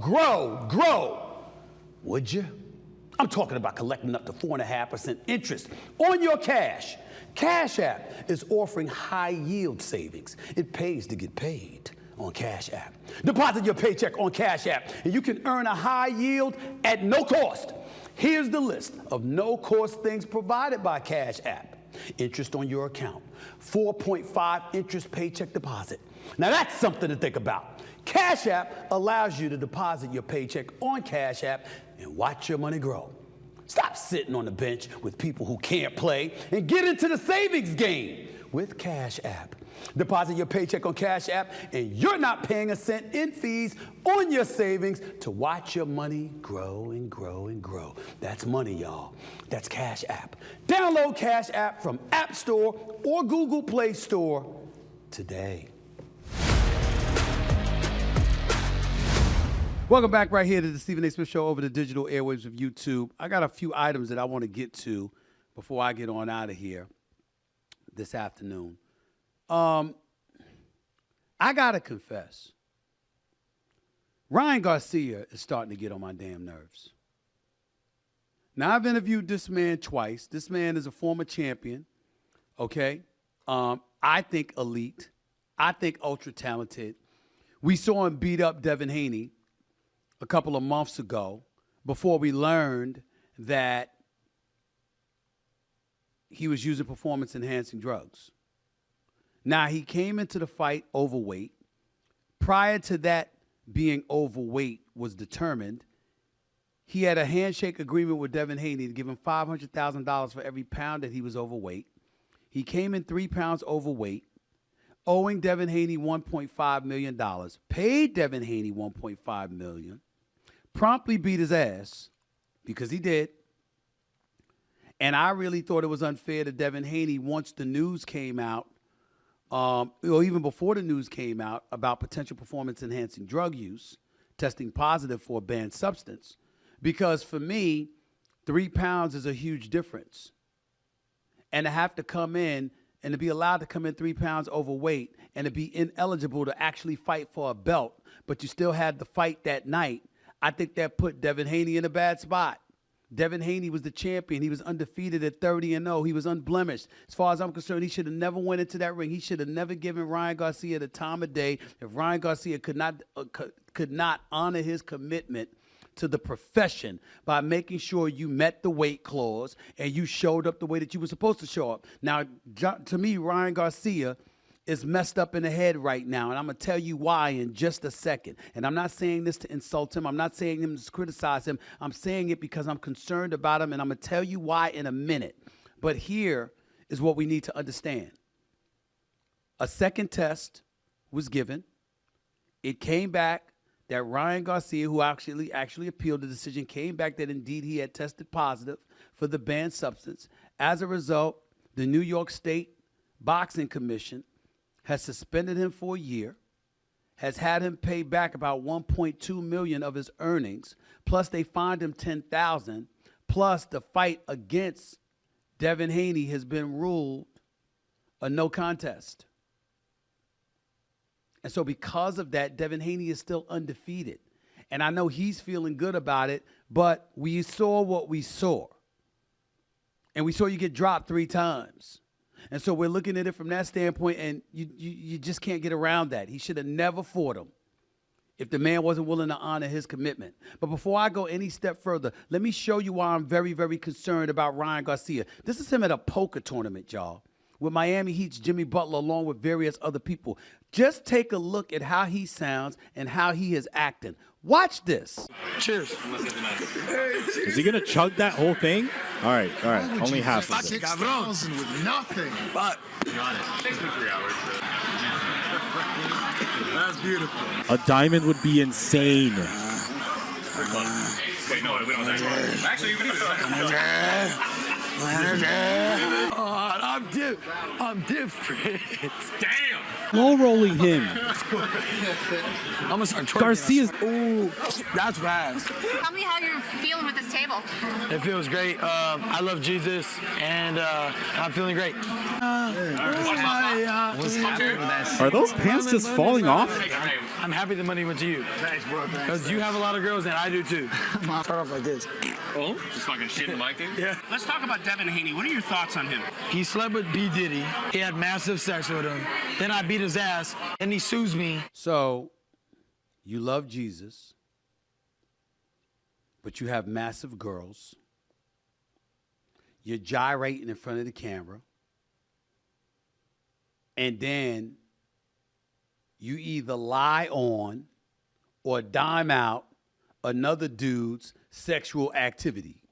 S1: would you? I'm talking about collecting up to 4.5% interest on your cash. Cash App is offering high yield savings. It pays to get paid on Cash App. Deposit your paycheck on Cash App and you can earn a high yield at no cost. Here's the list of no-cost things provided by Cash App. Interest on your account, 4.5 interest paycheck deposit. Now that's something to think about. Cash App allows you to deposit your paycheck on Cash App and watch your money grow. Stop sitting on the bench with people who can't play and get into the savings game with Cash App. Deposit your paycheck on Cash App and you're not paying a cent in fees on your savings to watch your money grow and grow and grow. That's money, y'all. That's Cash App. Download Cash App from App Store or Google Play Store today. Welcome back right here to the Stephen A. Smith Show over the digital airwaves of YouTube. I got a few items that I want to get to before I get on out of here this afternoon. I got to confess, Ryan Garcia is starting to get on my damn nerves. Now, I've interviewed this man twice. This man is a former champion, okay? I think elite. I think ultra talented. We saw him beat up Devin Haney a couple of months ago before we learned that he was using performance-enhancing drugs. Now, he came into the fight overweight. Prior to that being overweight was determined, he had a handshake agreement with Devin Haney to give him $500,000 for every pound that he was overweight. He came in 3 pounds overweight, owing Devin Haney $1.5 million, paid Devin Haney $1.5 million, promptly beat his ass, because he did. And I really thought it was unfair to Devin Haney once the news came out, or even before the news came out about potential performance-enhancing drug use, testing positive for a banned substance. Because for me, 3 pounds is a huge difference. And to have to come in and to be allowed to come in 3 pounds overweight and to be ineligible to actually fight for a belt, but you still had the fight that night, I think that put Devin Haney in a bad spot. Devin Haney was the champion. He was undefeated at 30-0. He was unblemished. As far as I'm concerned, he should have never went into that ring. He should have never given Ryan Garcia the time of day. If Ryan Garcia could not honor his commitment to the profession by making sure you met the weight clause and you showed up the way that you were supposed to show up. Now, to me, Ryan Garcia is messed up in the head right now, and I'm going to tell you why in just a second. And I'm not saying this to insult him. I'm not saying him to criticize him. I'm saying it because I'm concerned about him, and I'm going to tell you why in a minute. But here is what we need to understand. A second test was given. It came back that Ryan Garcia, who actually appealed the decision, came back that indeed he had tested positive for the banned substance. As a result, the New York State Boxing Commission has suspended him for a year, has had him pay back about $1.2 million of his earnings, plus they fined him $10,000, plus the fight against Devin Haney has been ruled a no contest. And so because of that, Devin Haney is still undefeated. And I know he's feeling good about it, but we saw what we saw. And we saw you get dropped 3 times. And so we're looking at it from that standpoint, and you just can't get around that. He should have never fought him if the man wasn't willing to honor his commitment. But before I go any step further, let me show you why I'm very, very concerned about Ryan Garcia. This is him at a poker tournament, y'all, with Miami Heat's Jimmy Butler along with various other people. Just take a look at how he sounds and how he is acting. Watch this.
S2: Cheers.
S3: Is he gonna chug that whole thing? All right. Only half of it.
S4: 6,000 with nothing.
S2: But
S4: Takes me 3 hours. That's beautiful.
S3: A diamond would be insane.
S4: Wait, no, we don't have that. Actually, we
S2: I'm different.
S4: Damn.
S3: Low rolling him.
S2: I'm gonna start twerking.
S3: Garcia's.
S2: Ooh, that's fast.
S5: Tell me how you're feeling with this table.
S2: It feels great. I love Jesus, and I'm feeling great.
S3: Are those pants just falling off?
S2: I'm happy the money went to you.
S4: Thanks, bro.
S2: Because you have a lot of girls, and I do too. Start off like this.
S4: Oh, just fucking shit in the mic, dude.
S2: Yeah.
S6: Let's talk about Devin Haney. What are your thoughts on him?
S2: He slept with B. Diddy. He had massive sex with him. Then I beat his ass, and he sues me.
S1: So you love Jesus, but you have massive girls. You're gyrating in front of the camera. And then you either lie on or dime out another dude's sexual activity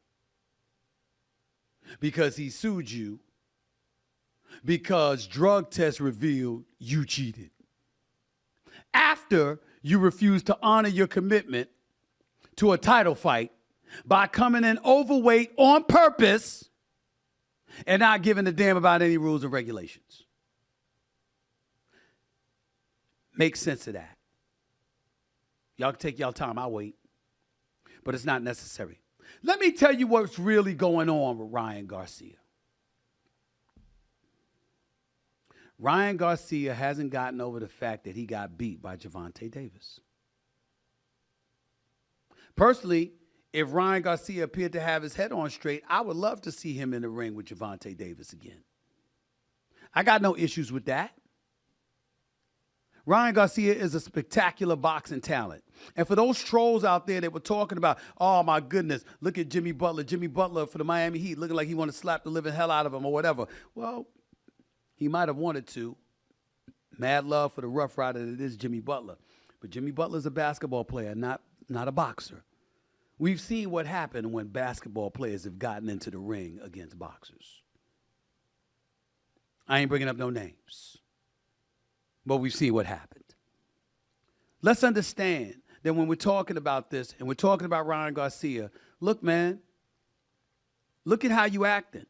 S1: because he sued you because drug tests revealed you cheated. After you refused to honor your commitment to a title fight by coming in overweight on purpose and not giving a damn about any rules or regulations. Make sense of that. Y'all can take y'all time, I'll wait. But it's not necessary. Let me tell you what's really going on with Ryan Garcia. Ryan Garcia hasn't gotten over the fact that he got beat by Gervonta Davis. Personally, if Ryan Garcia appeared to have his head on straight, I would love to see him in the ring with Gervonta Davis again. I got no issues with that. Ryan Garcia is a spectacular boxing talent. And for those trolls out there that were talking about, oh, my goodness, look at Jimmy Butler. Jimmy Butler for the Miami Heat looking like he wanted to slap the living hell out of him or whatever. Well, he might have wanted to. Mad love for the Rough Rider that is Jimmy Butler. But Jimmy Butler's a basketball player, not a boxer. We've seen what happened when basketball players have gotten into the ring against boxers. I ain't bringing up no names. But we've seen what happened. Let's understand that when we're talking about this and we're talking about Ryan Garcia, look, man, look at how you acting.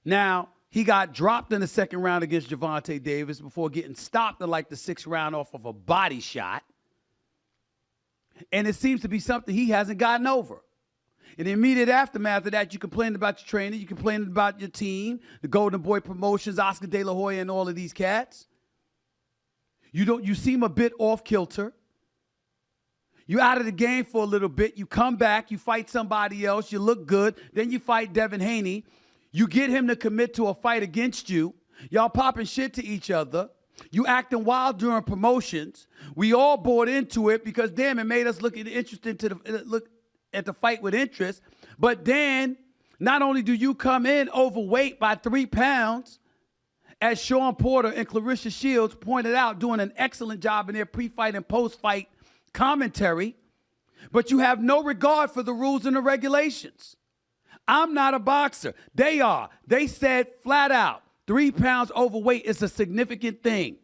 S1: Now, he got dropped in the second round against Gervonta Davis before getting stopped in like the sixth round off of a body shot. And it seems to be something he hasn't gotten over. In the immediate aftermath of that, you complained about your trainer, you complained about your team, the Golden Boy Promotions, Oscar De La Hoya, and all of these cats. You seem a bit off kilter. You out of the game for a little bit. You come back, you fight somebody else, you look good. Then you fight Devin Haney. You get him to commit to a fight against you. Y'all popping shit to each other. You acting wild during promotions. We all bought into it because, damn, it made us look at the fight with interest. But then, not only do you come in overweight by 3 pounds, as Sean Porter and Clarissa Shields pointed out, doing an excellent job in their pre-fight and post-fight commentary, but you have no regard for the rules and the regulations. I'm not a boxer. They are. They said flat out, 3 pounds overweight is a significant thing.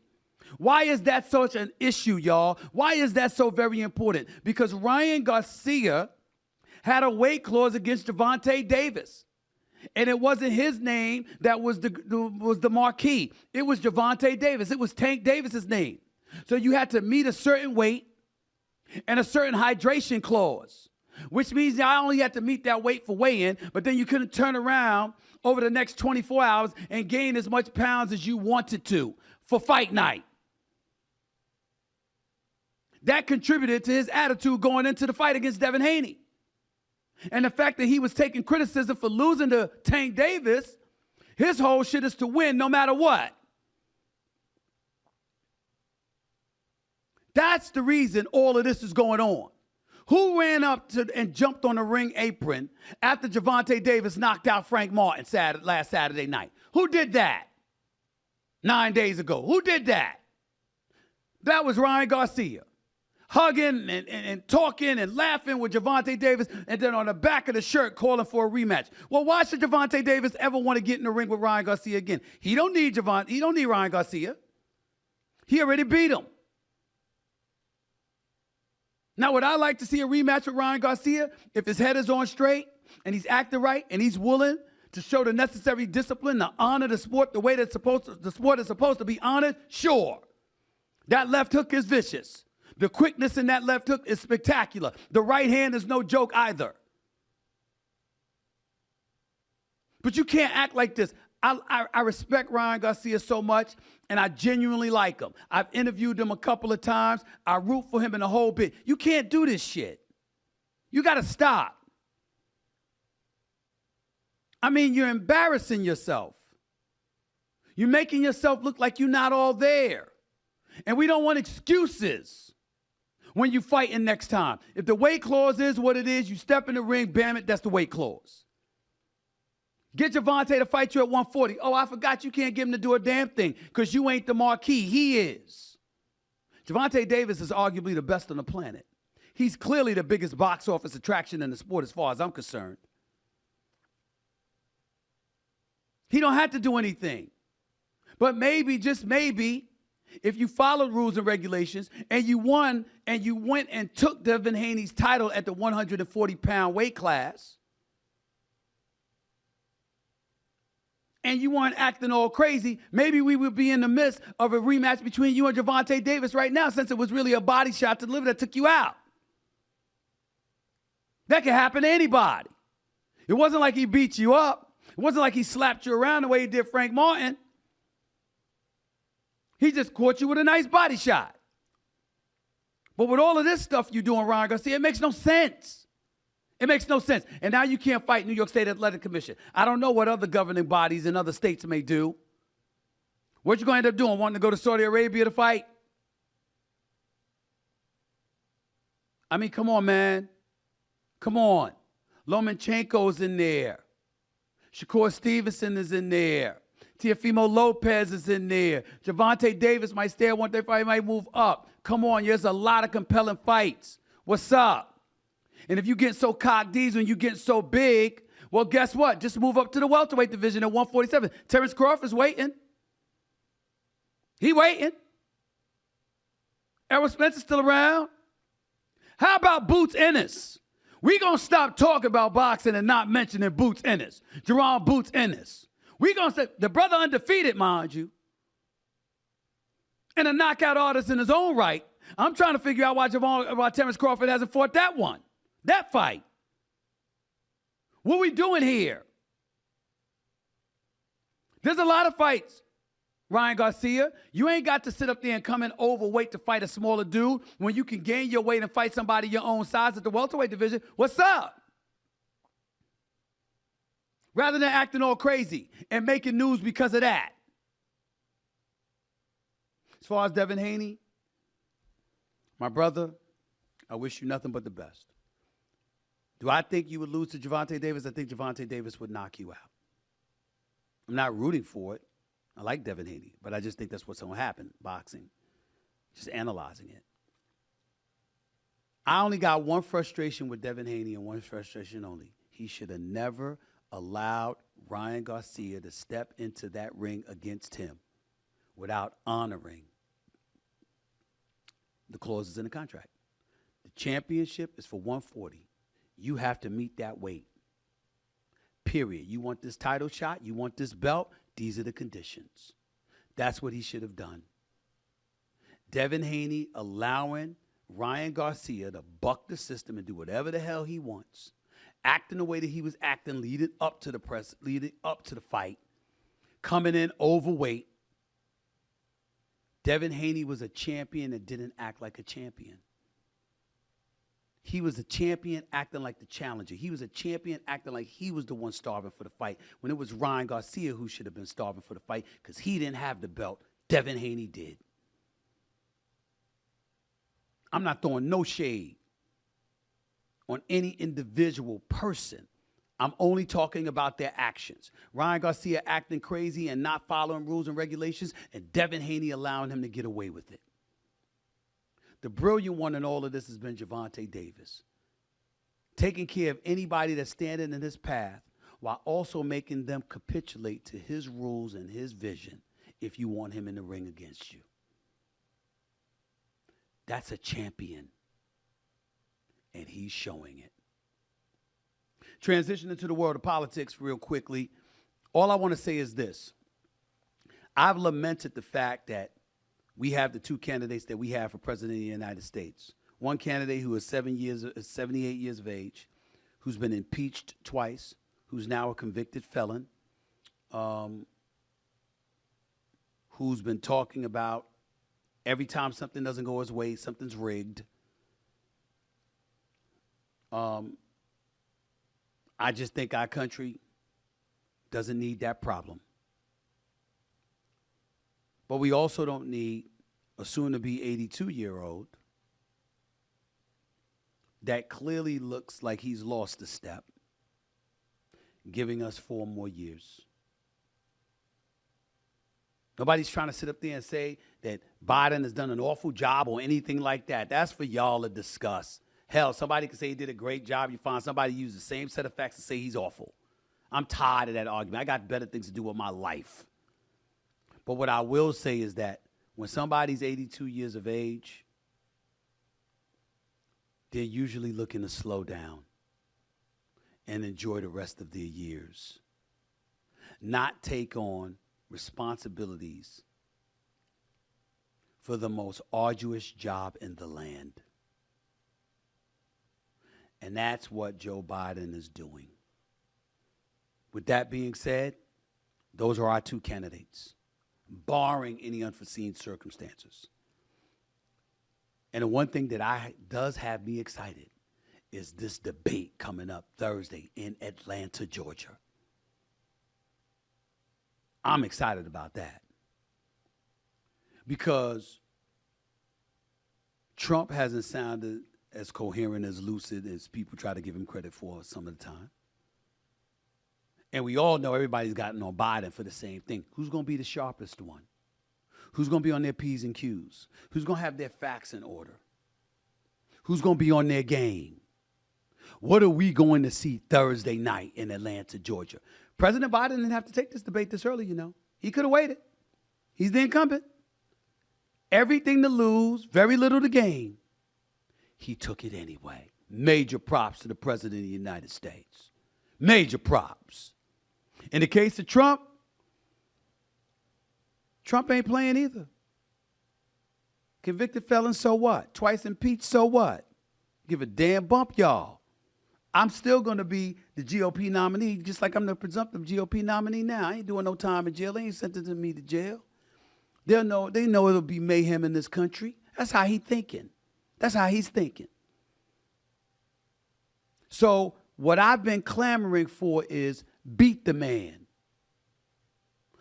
S1: Why is that such an issue, y'all? Why is that so very important? Because Ryan Garcia had a weight clause against Gervonta Davis. And it wasn't his name that was the marquee. It was Gervonta Davis. It was Tank Davis's name. So you had to meet a certain weight and a certain hydration clause, which means I only had to meet that weight for weigh-in, but then you couldn't turn around over the next 24 hours and gain as much pounds as you wanted to for fight night. That contributed to his attitude going into the fight against Devin Haney. And the fact that he was taking criticism for losing to Tank Davis, his whole shit is to win no matter what. That's the reason all of this is going on. Who ran up to and jumped on the ring apron after Gervonta Davis knocked out Frank Martin last Saturday night? Who did that 9 days ago? Who did that? That was Ryan Garcia. Hugging and talking and laughing with Gervonta Davis, and then on the back of the shirt calling for a rematch. Well, why should Gervonta Davis ever want to get in the ring with Ryan Garcia again? He don't need Ryan Garcia. He already beat him. Now, would I like to see a rematch with Ryan Garcia if his head is on straight and he's acting right and he's willing to show the necessary discipline to honor the sport the way that the sport is supposed to be honored? Sure. That left hook is vicious. The quickness in that left hook is spectacular. The right hand is no joke either. But you can't act like this. I respect Ryan Garcia so much, and I genuinely like him. I've interviewed him a couple of times. I root for him in the whole bit. You can't do this shit. You got to stop. I mean, you're embarrassing yourself. You're making yourself look like you're not all there. And we don't want excuses when you fighting next time. If the weight clause is what it is, you step in the ring, bam it, that's the weight clause. Get Gervonta to fight you at 140. Oh, I forgot you can't get him to do a damn thing because you ain't the marquee. He is. Gervonta Davis is arguably the best on the planet. He's clearly the biggest box office attraction in the sport as far as I'm concerned. He don't have to do anything. But maybe, just maybe, if you followed rules and regulations and you won and you went and took Devin Haney's title at the 140-pound weight class and you weren't acting all crazy, maybe we would be in the midst of a rematch between you and Gervonta Davis right now, since it was really a body shot to the liver that took you out. That can happen to anybody. It wasn't like he beat you up. It wasn't like he slapped you around the way he did Frank Martin. He just caught you with a nice body shot. But with all of this stuff you doing, Ryan Garcia, it makes no sense. It makes no sense. And now you can't fight New York State Athletic Commission. I don't know what other governing bodies in other states may do. What you going to end up doing? Wanting to go to Saudi Arabia to fight? I mean, come on, man. Come on. Lomachenko's in there. Shakur Stevenson is in there. Teofimo Lopez is in there. Gervonta Davis might stay at 135, might move up. Come on, there's a lot of compelling fights. What's up? And if you get so cock-deezed when you get so big, well, guess what? Just move up to the welterweight division at 147. Terrence Crawford's waiting. He waiting. Errol Spencer's still around. How about Boots Ennis? We going to stop talking about boxing and not mentioning Boots Ennis. Jerome Boots Ennis. We going to say, the brother undefeated, mind you, and a knockout artist in his own right. I'm trying to figure out why Terrence Crawford hasn't fought that fight. What we doing here? There's a lot of fights, Ryan Garcia. You ain't got to sit up there and come in overweight to fight a smaller dude when you can gain your weight and fight somebody your own size at the welterweight division. What's up? Rather than acting all crazy and making news because of that. As far as Devin Haney, my brother, I wish you nothing but the best. Do I think you would lose to Gervonta Davis? I think Gervonta Davis would knock you out. I'm not rooting for it. I like Devin Haney, but I just think that's what's going to happen, boxing. Just analyzing it. I only got one frustration with Devin Haney and one frustration only. He should have never allowed Ryan Garcia to step into that ring against him without honoring the clauses in the contract. The championship is for 140. You have to meet that weight. Period. You want this title shot? You want this belt? These are the conditions. That's what he should have done. Devin Haney allowing Ryan Garcia to buck the system and do whatever the hell he wants, acting the way that he was acting leading up to the fight, coming in overweight. Devin Haney was a champion that didn't act like a champion. He was a champion acting like the challenger. He was a champion acting like he was the one starving for the fight when it was Ryan Garcia who should have been starving for the fight because he didn't have the belt. Devin Haney did. I'm not throwing no shade on any individual person. I'm only talking about their actions. Ryan Garcia acting crazy and not following rules and regulations, and Devin Haney allowing him to get away with it. The brilliant one in all of this has been Gervonta Davis, taking care of anybody that's standing in his path while also making them capitulate to his rules and his vision if you want him in the ring against you. That's a champion, and he's showing it. Transitioning to the world of politics real quickly, all I want to say is this. I've lamented the fact that we have the two candidates that we have for president of the United States. One candidate who is 78 years of age, who's been impeached twice, who's now a convicted felon, who's been talking about every time something doesn't go his way, something's rigged. I just think our country doesn't need that problem. But we also don't need a soon-to-be 82-year-old that clearly looks like he's lost a step, giving us 4 more years. Nobody's trying to sit up there and say that Biden has done an awful job or anything like that. That's for y'all to discuss. Hell, somebody can say he did a great job. You find somebody use the same set of facts to say he's awful. I'm tired of that argument. I got better things to do with my life. But what I will say is that when somebody's 82 years of age, they're usually looking to slow down and enjoy the rest of their years, not take on responsibilities for the most arduous job in the land. And that's what Joe Biden is doing. With that being said, those are our two candidates, barring any unforeseen circumstances. And the one thing that does have me excited is this debate coming up Thursday in Atlanta, Georgia. I'm excited about that because Trump hasn't sounded as coherent, as lucid as people try to give him credit for some of the time. And we all know everybody's gotten on Biden for the same thing. Who's going to be the sharpest one? Who's going to be on their P's and Q's? Who's going to have their facts in order? Who's going to be on their game? What are we going to see Thursday night in Atlanta, Georgia? President Biden didn't have to take this debate this early, you know. He could have waited. He's the incumbent. Everything to lose, very little to gain. He took it anyway. Major props to the President of the United States. Major props. In the case of Trump, Trump ain't playing either. Convicted felon, so what? Twice impeached, so what? Give a damn bump, y'all. I'm still going to be the GOP nominee, just like I'm the presumptive GOP nominee now. I ain't doing no time in jail. They ain't sentencing me to jail. They know it'll be mayhem in this country. That's how he's thinking. That's how he's thinking. So what I've been clamoring for is beat the man.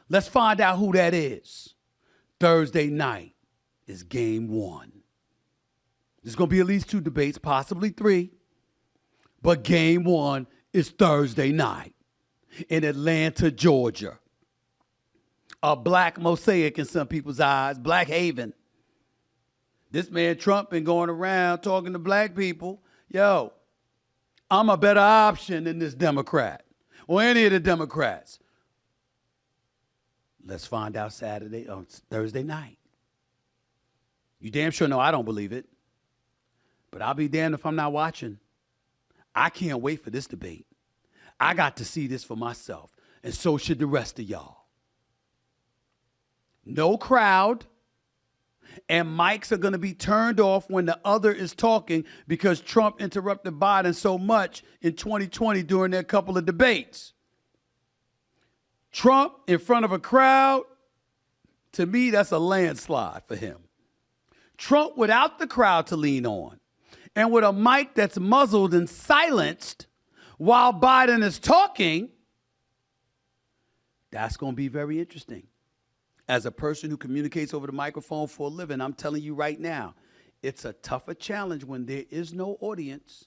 S1: Let's find out who that is. Thursday night is game one. There's going to be at least 2 debates, possibly 3. But game one is Thursday night in Atlanta, Georgia. A black mosaic in some people's eyes, Black Haven. This man Trump been going around talking to black people. Yo, I'm a better option than this Democrat or any of the Democrats. Let's find out Thursday night. You damn sure know I don't believe it. But I'll be damned if I'm not watching. I can't wait for this debate. I got to see this for myself, and so should the rest of y'all. No crowd, and mics are going to be turned off when the other is talking because Trump interrupted Biden so much in 2020 during their couple of debates. Trump in front of a crowd, to me, that's a landslide for him. Trump without the crowd to lean on and with a mic that's muzzled and silenced while Biden is talking, that's going to be very interesting. As a person who communicates over the microphone for a living, I'm telling you right now, it's a tougher challenge when there is no audience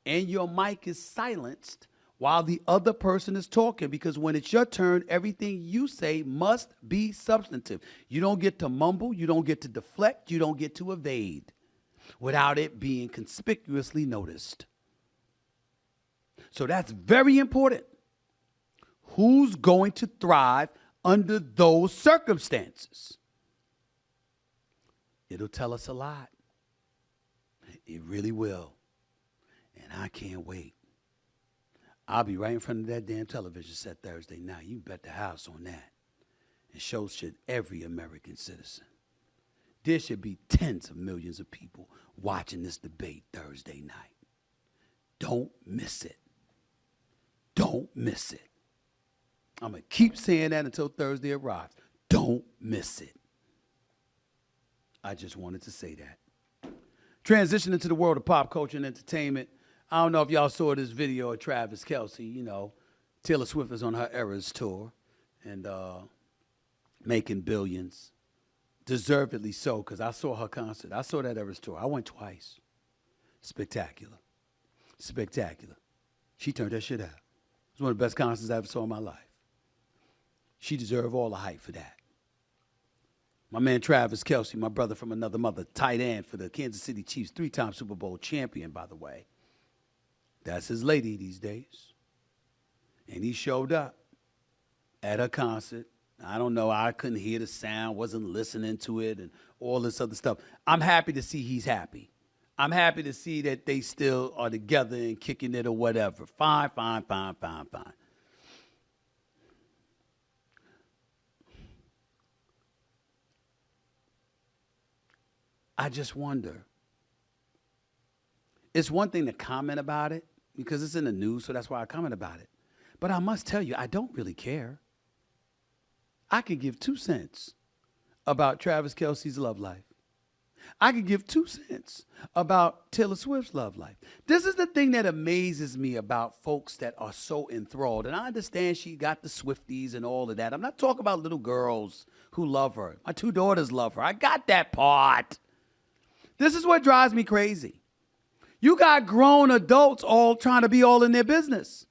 S1: and your mic is silenced while the other person is talking, because when it's your turn, everything you say must be substantive. You don't get to mumble, you don't get to deflect, you don't get to evade without it being conspicuously noticed. So that's very important. Who's going to thrive under those circumstances? It'll tell us a lot. It really will. And I can't wait. I'll be right in front of that damn television set Thursday night. You bet the house on that. And so should every American citizen. There should be tens of millions of people watching this debate Thursday night. Don't miss it. Don't miss it. I'm going to keep saying that until Thursday arrives. Don't miss it. I just wanted to say that. Transitioning to the world of pop culture and entertainment. I don't know if y'all saw this video of Travis Kelce. You know, Taylor Swift is on her Eras tour and making billions. Deservedly so, because I saw her concert. I saw that Eras tour. I went twice. Spectacular. Spectacular. She turned that shit out. It was one of the best concerts I ever saw in my life. She deserved all the hype for that. My man Travis Kelce, my brother from another mother, tight end for the Kansas City Chiefs, 3-time Super Bowl champion, by the way. That's his lady these days. And he showed up at her concert. I don't know, I couldn't hear the sound, wasn't listening to it, and all this other stuff. I'm happy to see he's happy. I'm happy to see that they still are together and kicking it or whatever. Fine. I just wonder. It's one thing to comment about it because it's in the news, so that's why I comment about it. But I must tell you, I don't really care. I could give 2 cents about Travis Kelce's love life. I could give 2 cents about Taylor Swift's love life. This is the thing that amazes me about folks that are so enthralled. And I understand she got the Swifties and all of that. I'm not talking about little girls who love her. My 2 daughters love her. I got that part. This is what drives me crazy. You got grown adults all trying to be all in their business.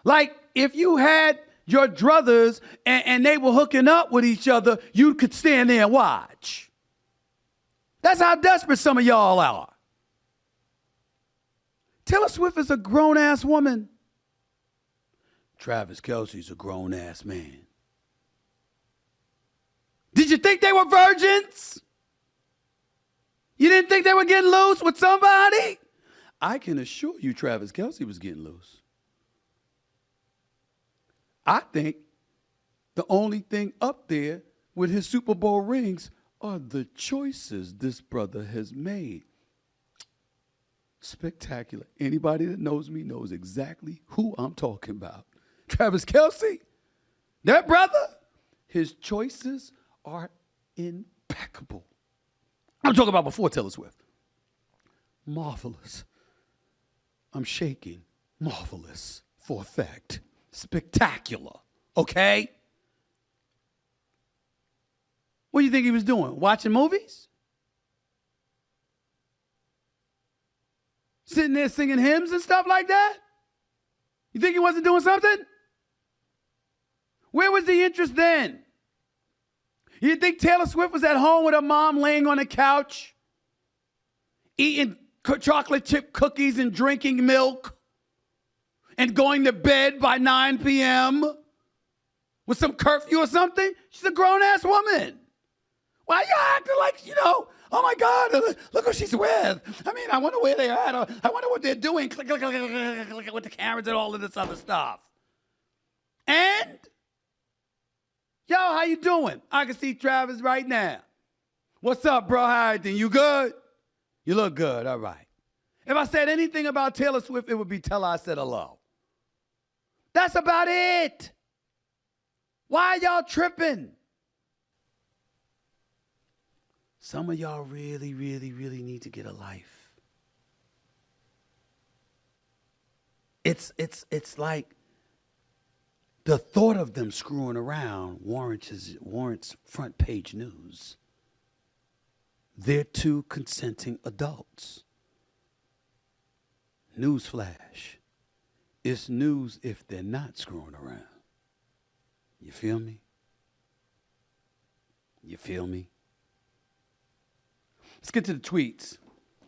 S1: Like, if you had your druthers and they were hooking up with each other, you could stand there and watch. That's how desperate some of y'all are. Taylor Swift is a grown-ass woman. Travis Kelce's a grown-ass man. Did you think they were virgins? You didn't think they were getting loose with somebody? I can assure you Travis Kelce was getting loose. I think the only thing up there with his Super Bowl rings are the choices this brother has made. Spectacular. Anybody that knows me knows exactly who I'm talking about. Travis Kelce, that brother, his choices are impeccable. I'm talking about before Taylor Swift. Marvelous. I'm shaking. Marvelous for effect. Spectacular. Okay? What do you think he was doing? Watching movies? Sitting there singing hymns and stuff like that? You think he wasn't doing something? Where was the interest then? You think Taylor Swift was at home with her mom laying on the couch, eating chocolate chip cookies and drinking milk, and going to bed by 9 p.m. with some curfew or something? She's a grown-ass woman. Why are you acting like, oh my God, look who she's with. I mean, I wonder where they're at. I wonder what they're doing. Click, click, click, click, click, click, with the cameras and all of this other stuff. And, yo, how you doing? I can see Travis right now. What's up, bro? How everything? You good? You look good. All right. If I said anything about Taylor Swift, it would be tell her I said hello. That's about it. Why are y'all tripping? Some of y'all really, really, really need to get a life. It's like the thought of them screwing around warrants front page news. They're 2 consenting adults. Newsflash. It's news if they're not screwing around. You feel me? You feel me? Let's get to the tweets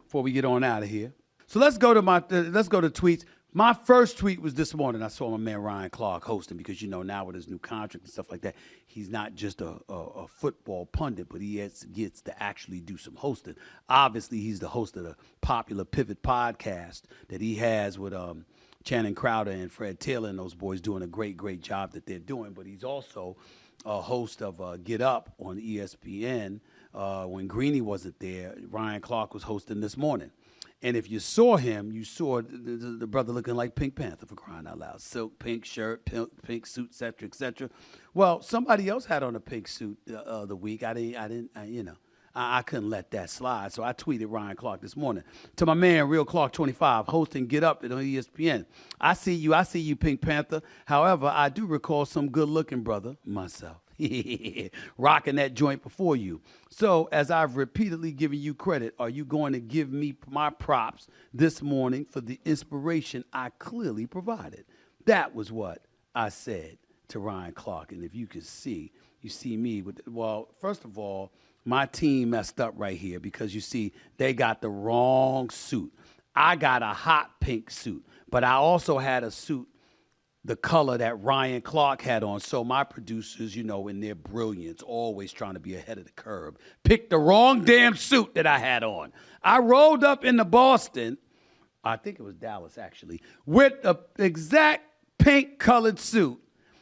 S1: before we get on out of here. So let's go to tweets. My first tweet was this morning. I saw my man Ryan Clark hosting because, now with his new contract and stuff like that, he's not just a football pundit, but he gets to actually do some hosting. Obviously, he's the host of the popular Pivot podcast that he has with Channing Crowder and Fred Taylor and those boys doing a great, great job that they're doing. But he's also a host of Get Up on ESPN. When Greeny wasn't there, Ryan Clark was hosting this morning. And if you saw him, you saw the brother looking like Pink Panther, for crying out loud. Silk, pink shirt, pink suit, et cetera, et cetera. Well, somebody else had on a pink suit the other week. I couldn't let that slide. So I tweeted Ryan Clark this morning. To my man, Real Clark 25, hosting Get Up on ESPN. I see you, Pink Panther. However, I do recall some good-looking brother, myself, rocking that joint before you. So, as I've repeatedly given you credit, are you going to give me my props this morning for the inspiration I clearly provided? That was what I said to Ryan Clark. And if you could see, you see me with, well, first of all, my team messed up right here because, you see, they got the wrong suit. I got a hot pink suit, but I also had a suit the color that Ryan Clark had on. So my producers, in their brilliance, always trying to be ahead of the curve, picked the wrong damn suit that I had on. I rolled up into Boston, I think it was Dallas actually, with the exact pink colored suit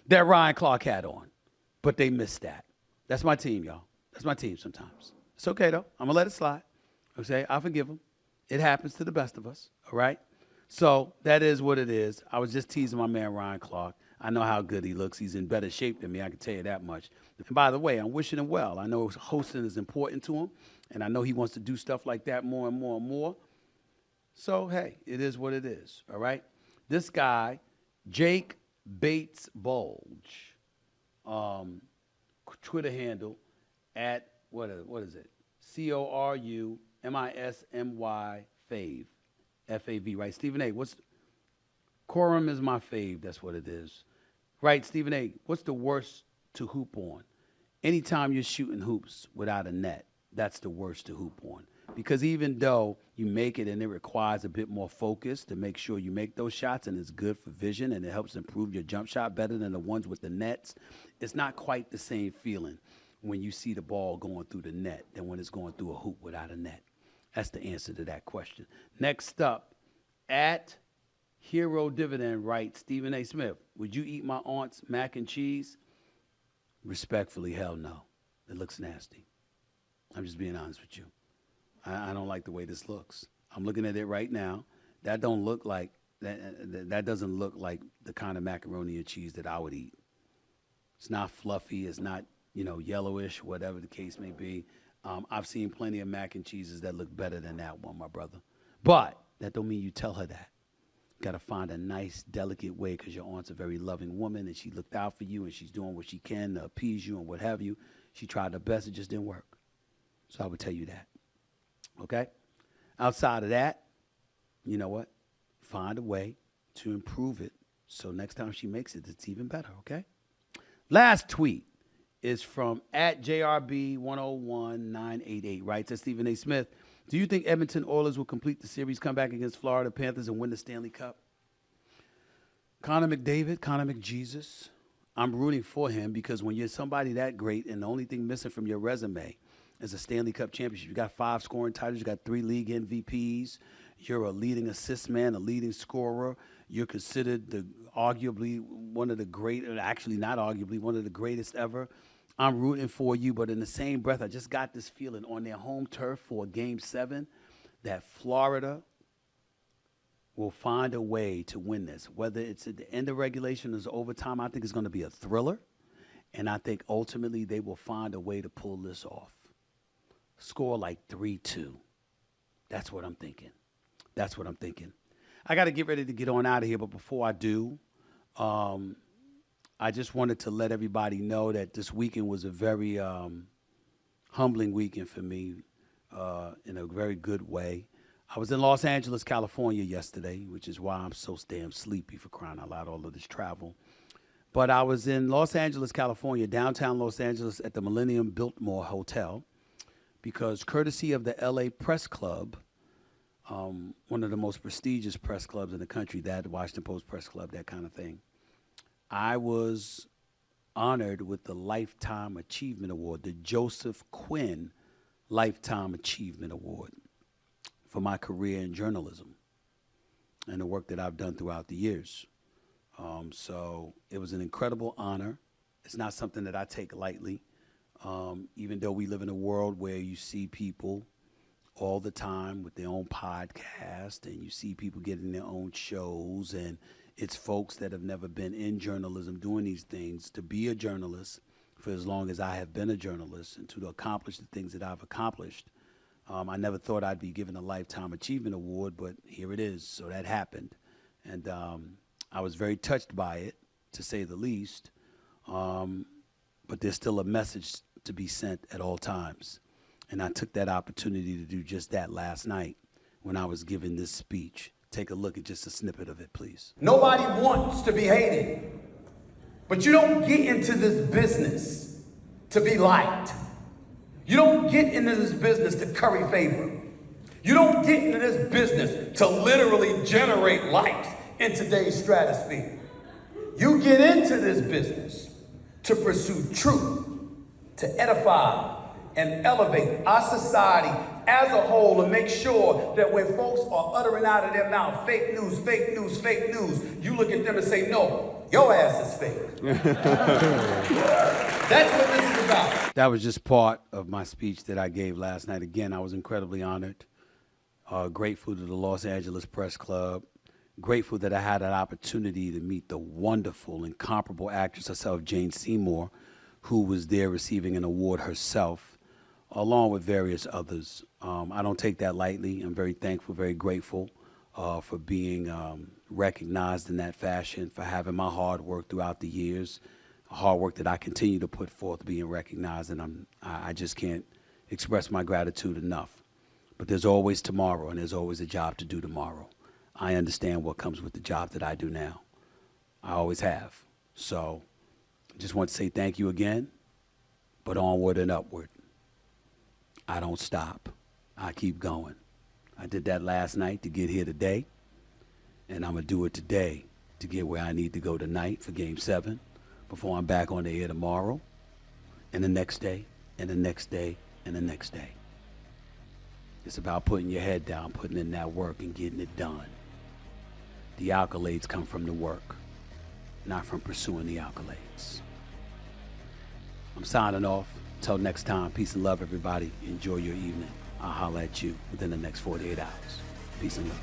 S1: that Ryan Clark had on. But they missed that. That's my team, y'all. That's my team sometimes. It's okay, though. I'm going to let it slide. Okay? I forgive them. It happens to the best of us. All right? So that is what it is. I was just teasing my man Ryan Clark. I know how good he looks. He's in better shape than me, I can tell you that much. And by the way, I'm wishing him well. I know hosting is important to him, and I know he wants to do stuff like that more and more and more. So, hey, it is what it is, all right? This guy, Jake Bates Bulge, Twitter handle at, what is it? CORUMISMY fave, F-A-V, right? Stephen A., Quorum is my fave, that's what it is. Right, Stephen A., what's the worst to hoop on? Anytime you're shooting hoops without a net, that's the worst to hoop on. Because even though you make it and it requires a bit more focus to make sure you make those shots, and it's good for vision and it helps improve your jump shot better than the ones with the nets, it's not quite the same feeling when you see the ball going through the net than when it's going through a hoop without a net. That's the answer to that question. Next up, at Hero Dividend writes, Stephen A. Smith, would you eat my aunt's mac and cheese? Respectfully, hell no. It looks nasty. I'm just being honest with you. I don't like the way this looks. I'm looking at it right now. That don't look like that doesn't look like the kind of macaroni and cheese that I would eat. It's not fluffy. It's not, yellowish, whatever the case may be. I've seen plenty of mac and cheeses that look better than that one, my brother. But that don't mean you tell her that. You got to find a nice, delicate way, because your aunt's a very loving woman, and she looked out for you, and she's doing what she can to appease you and what have you. She tried her best. It just didn't work. So I would tell you that. Okay? Outside of that, you know what? Find a way to improve it so next time she makes it, it's even better, okay? Last tweet is from at JRB101988, right? To Stephen A. Smith. Do you think Edmonton Oilers will complete the series, come back against Florida Panthers, and win the Stanley Cup? Connor McDavid, Connor McJesus, I'm rooting for him, because when you're somebody that great and the only thing missing from your resume is a Stanley Cup championship, you got 5 scoring titles, you got 3 league MVPs, you're a leading assist man, a leading scorer, you're considered arguably one of the great, actually not arguably, one of the greatest ever. I'm rooting for you, but in the same breath, I just got this feeling on their home turf for Game 7 that Florida will find a way to win this. Whether it's at the end of regulation or overtime, I think it's going to be a thriller, and I think ultimately they will find a way to pull this off. Score like 3-2. That's what I'm thinking. That's what I'm thinking. I got to get ready to get on out of here, but before I do, I just wanted to let everybody know that this weekend was a very humbling weekend for me in a very good way. I was in Los Angeles, California yesterday, which is why I'm so damn sleepy, for crying out loud, all of this travel. But I was in Los Angeles, California, downtown Los Angeles at the Millennium Biltmore Hotel, because courtesy of the LA Press Club, one of the most prestigious press clubs in the country, that Washington Post Press Club, that kind of thing, I was honored with the Lifetime Achievement Award, the Joseph Quinn Lifetime Achievement Award, for my career in journalism and the work that I've done throughout the years. So it was an incredible honor. It's not something that I take lightly, even though we live in a world where you see people all the time with their own podcast, and you see people getting their own shows, and it's folks that have never been in journalism doing these things. To be a journalist for as long as I have been a journalist, and to accomplish the things that I've accomplished, I never thought I'd be given a Lifetime Achievement Award, but here it is. So that happened. And I was very touched by it, to say the least. But there's still a message to be sent at all times. And I took that opportunity to do just that last night when I was giving this speech. Take a look at just a snippet of it, please.
S7: Nobody wants to be hated, but you don't get into this business to be liked. You don't get into this business to curry favor. You don't get into this business to literally generate likes in today's stratosphere. You get into this business to pursue truth, to edify and elevate our society as a whole, and make sure that when folks are uttering out of their mouth fake news, fake news, fake news, you look at them and say, no, your ass is fake. That's what this is about.
S1: That was just part of my speech that I gave last night. Again, I was incredibly honored, grateful to the Los Angeles Press Club, Grateful that I had an opportunity to meet the wonderful, incomparable actress herself, Jane Seymour, who was there receiving an award herself, along with various others. I don't take that lightly. I'm very thankful, very grateful for being recognized in that fashion, for having my hard work throughout the years, hard work that I continue to put forth being recognized, and I just can't express my gratitude enough. But there's always tomorrow, and there's always a job to do tomorrow. I understand what comes with the job that I do now. I always have. So I just want to say thank you again, but onward and upward. I don't stop. I keep going. I did that last night to get here today, and I'm going to do it today to get where I need to go tonight for Game 7 before I'm back on the air tomorrow, and the next day, and the next day, and the next day. It's about putting your head down, putting in that work, and getting it done. The accolades come from the work, not from pursuing the accolades. I'm signing off. Till next time, peace and love, everybody. Enjoy your evening. I'll holler at you within the next 48 hours. Peace and love.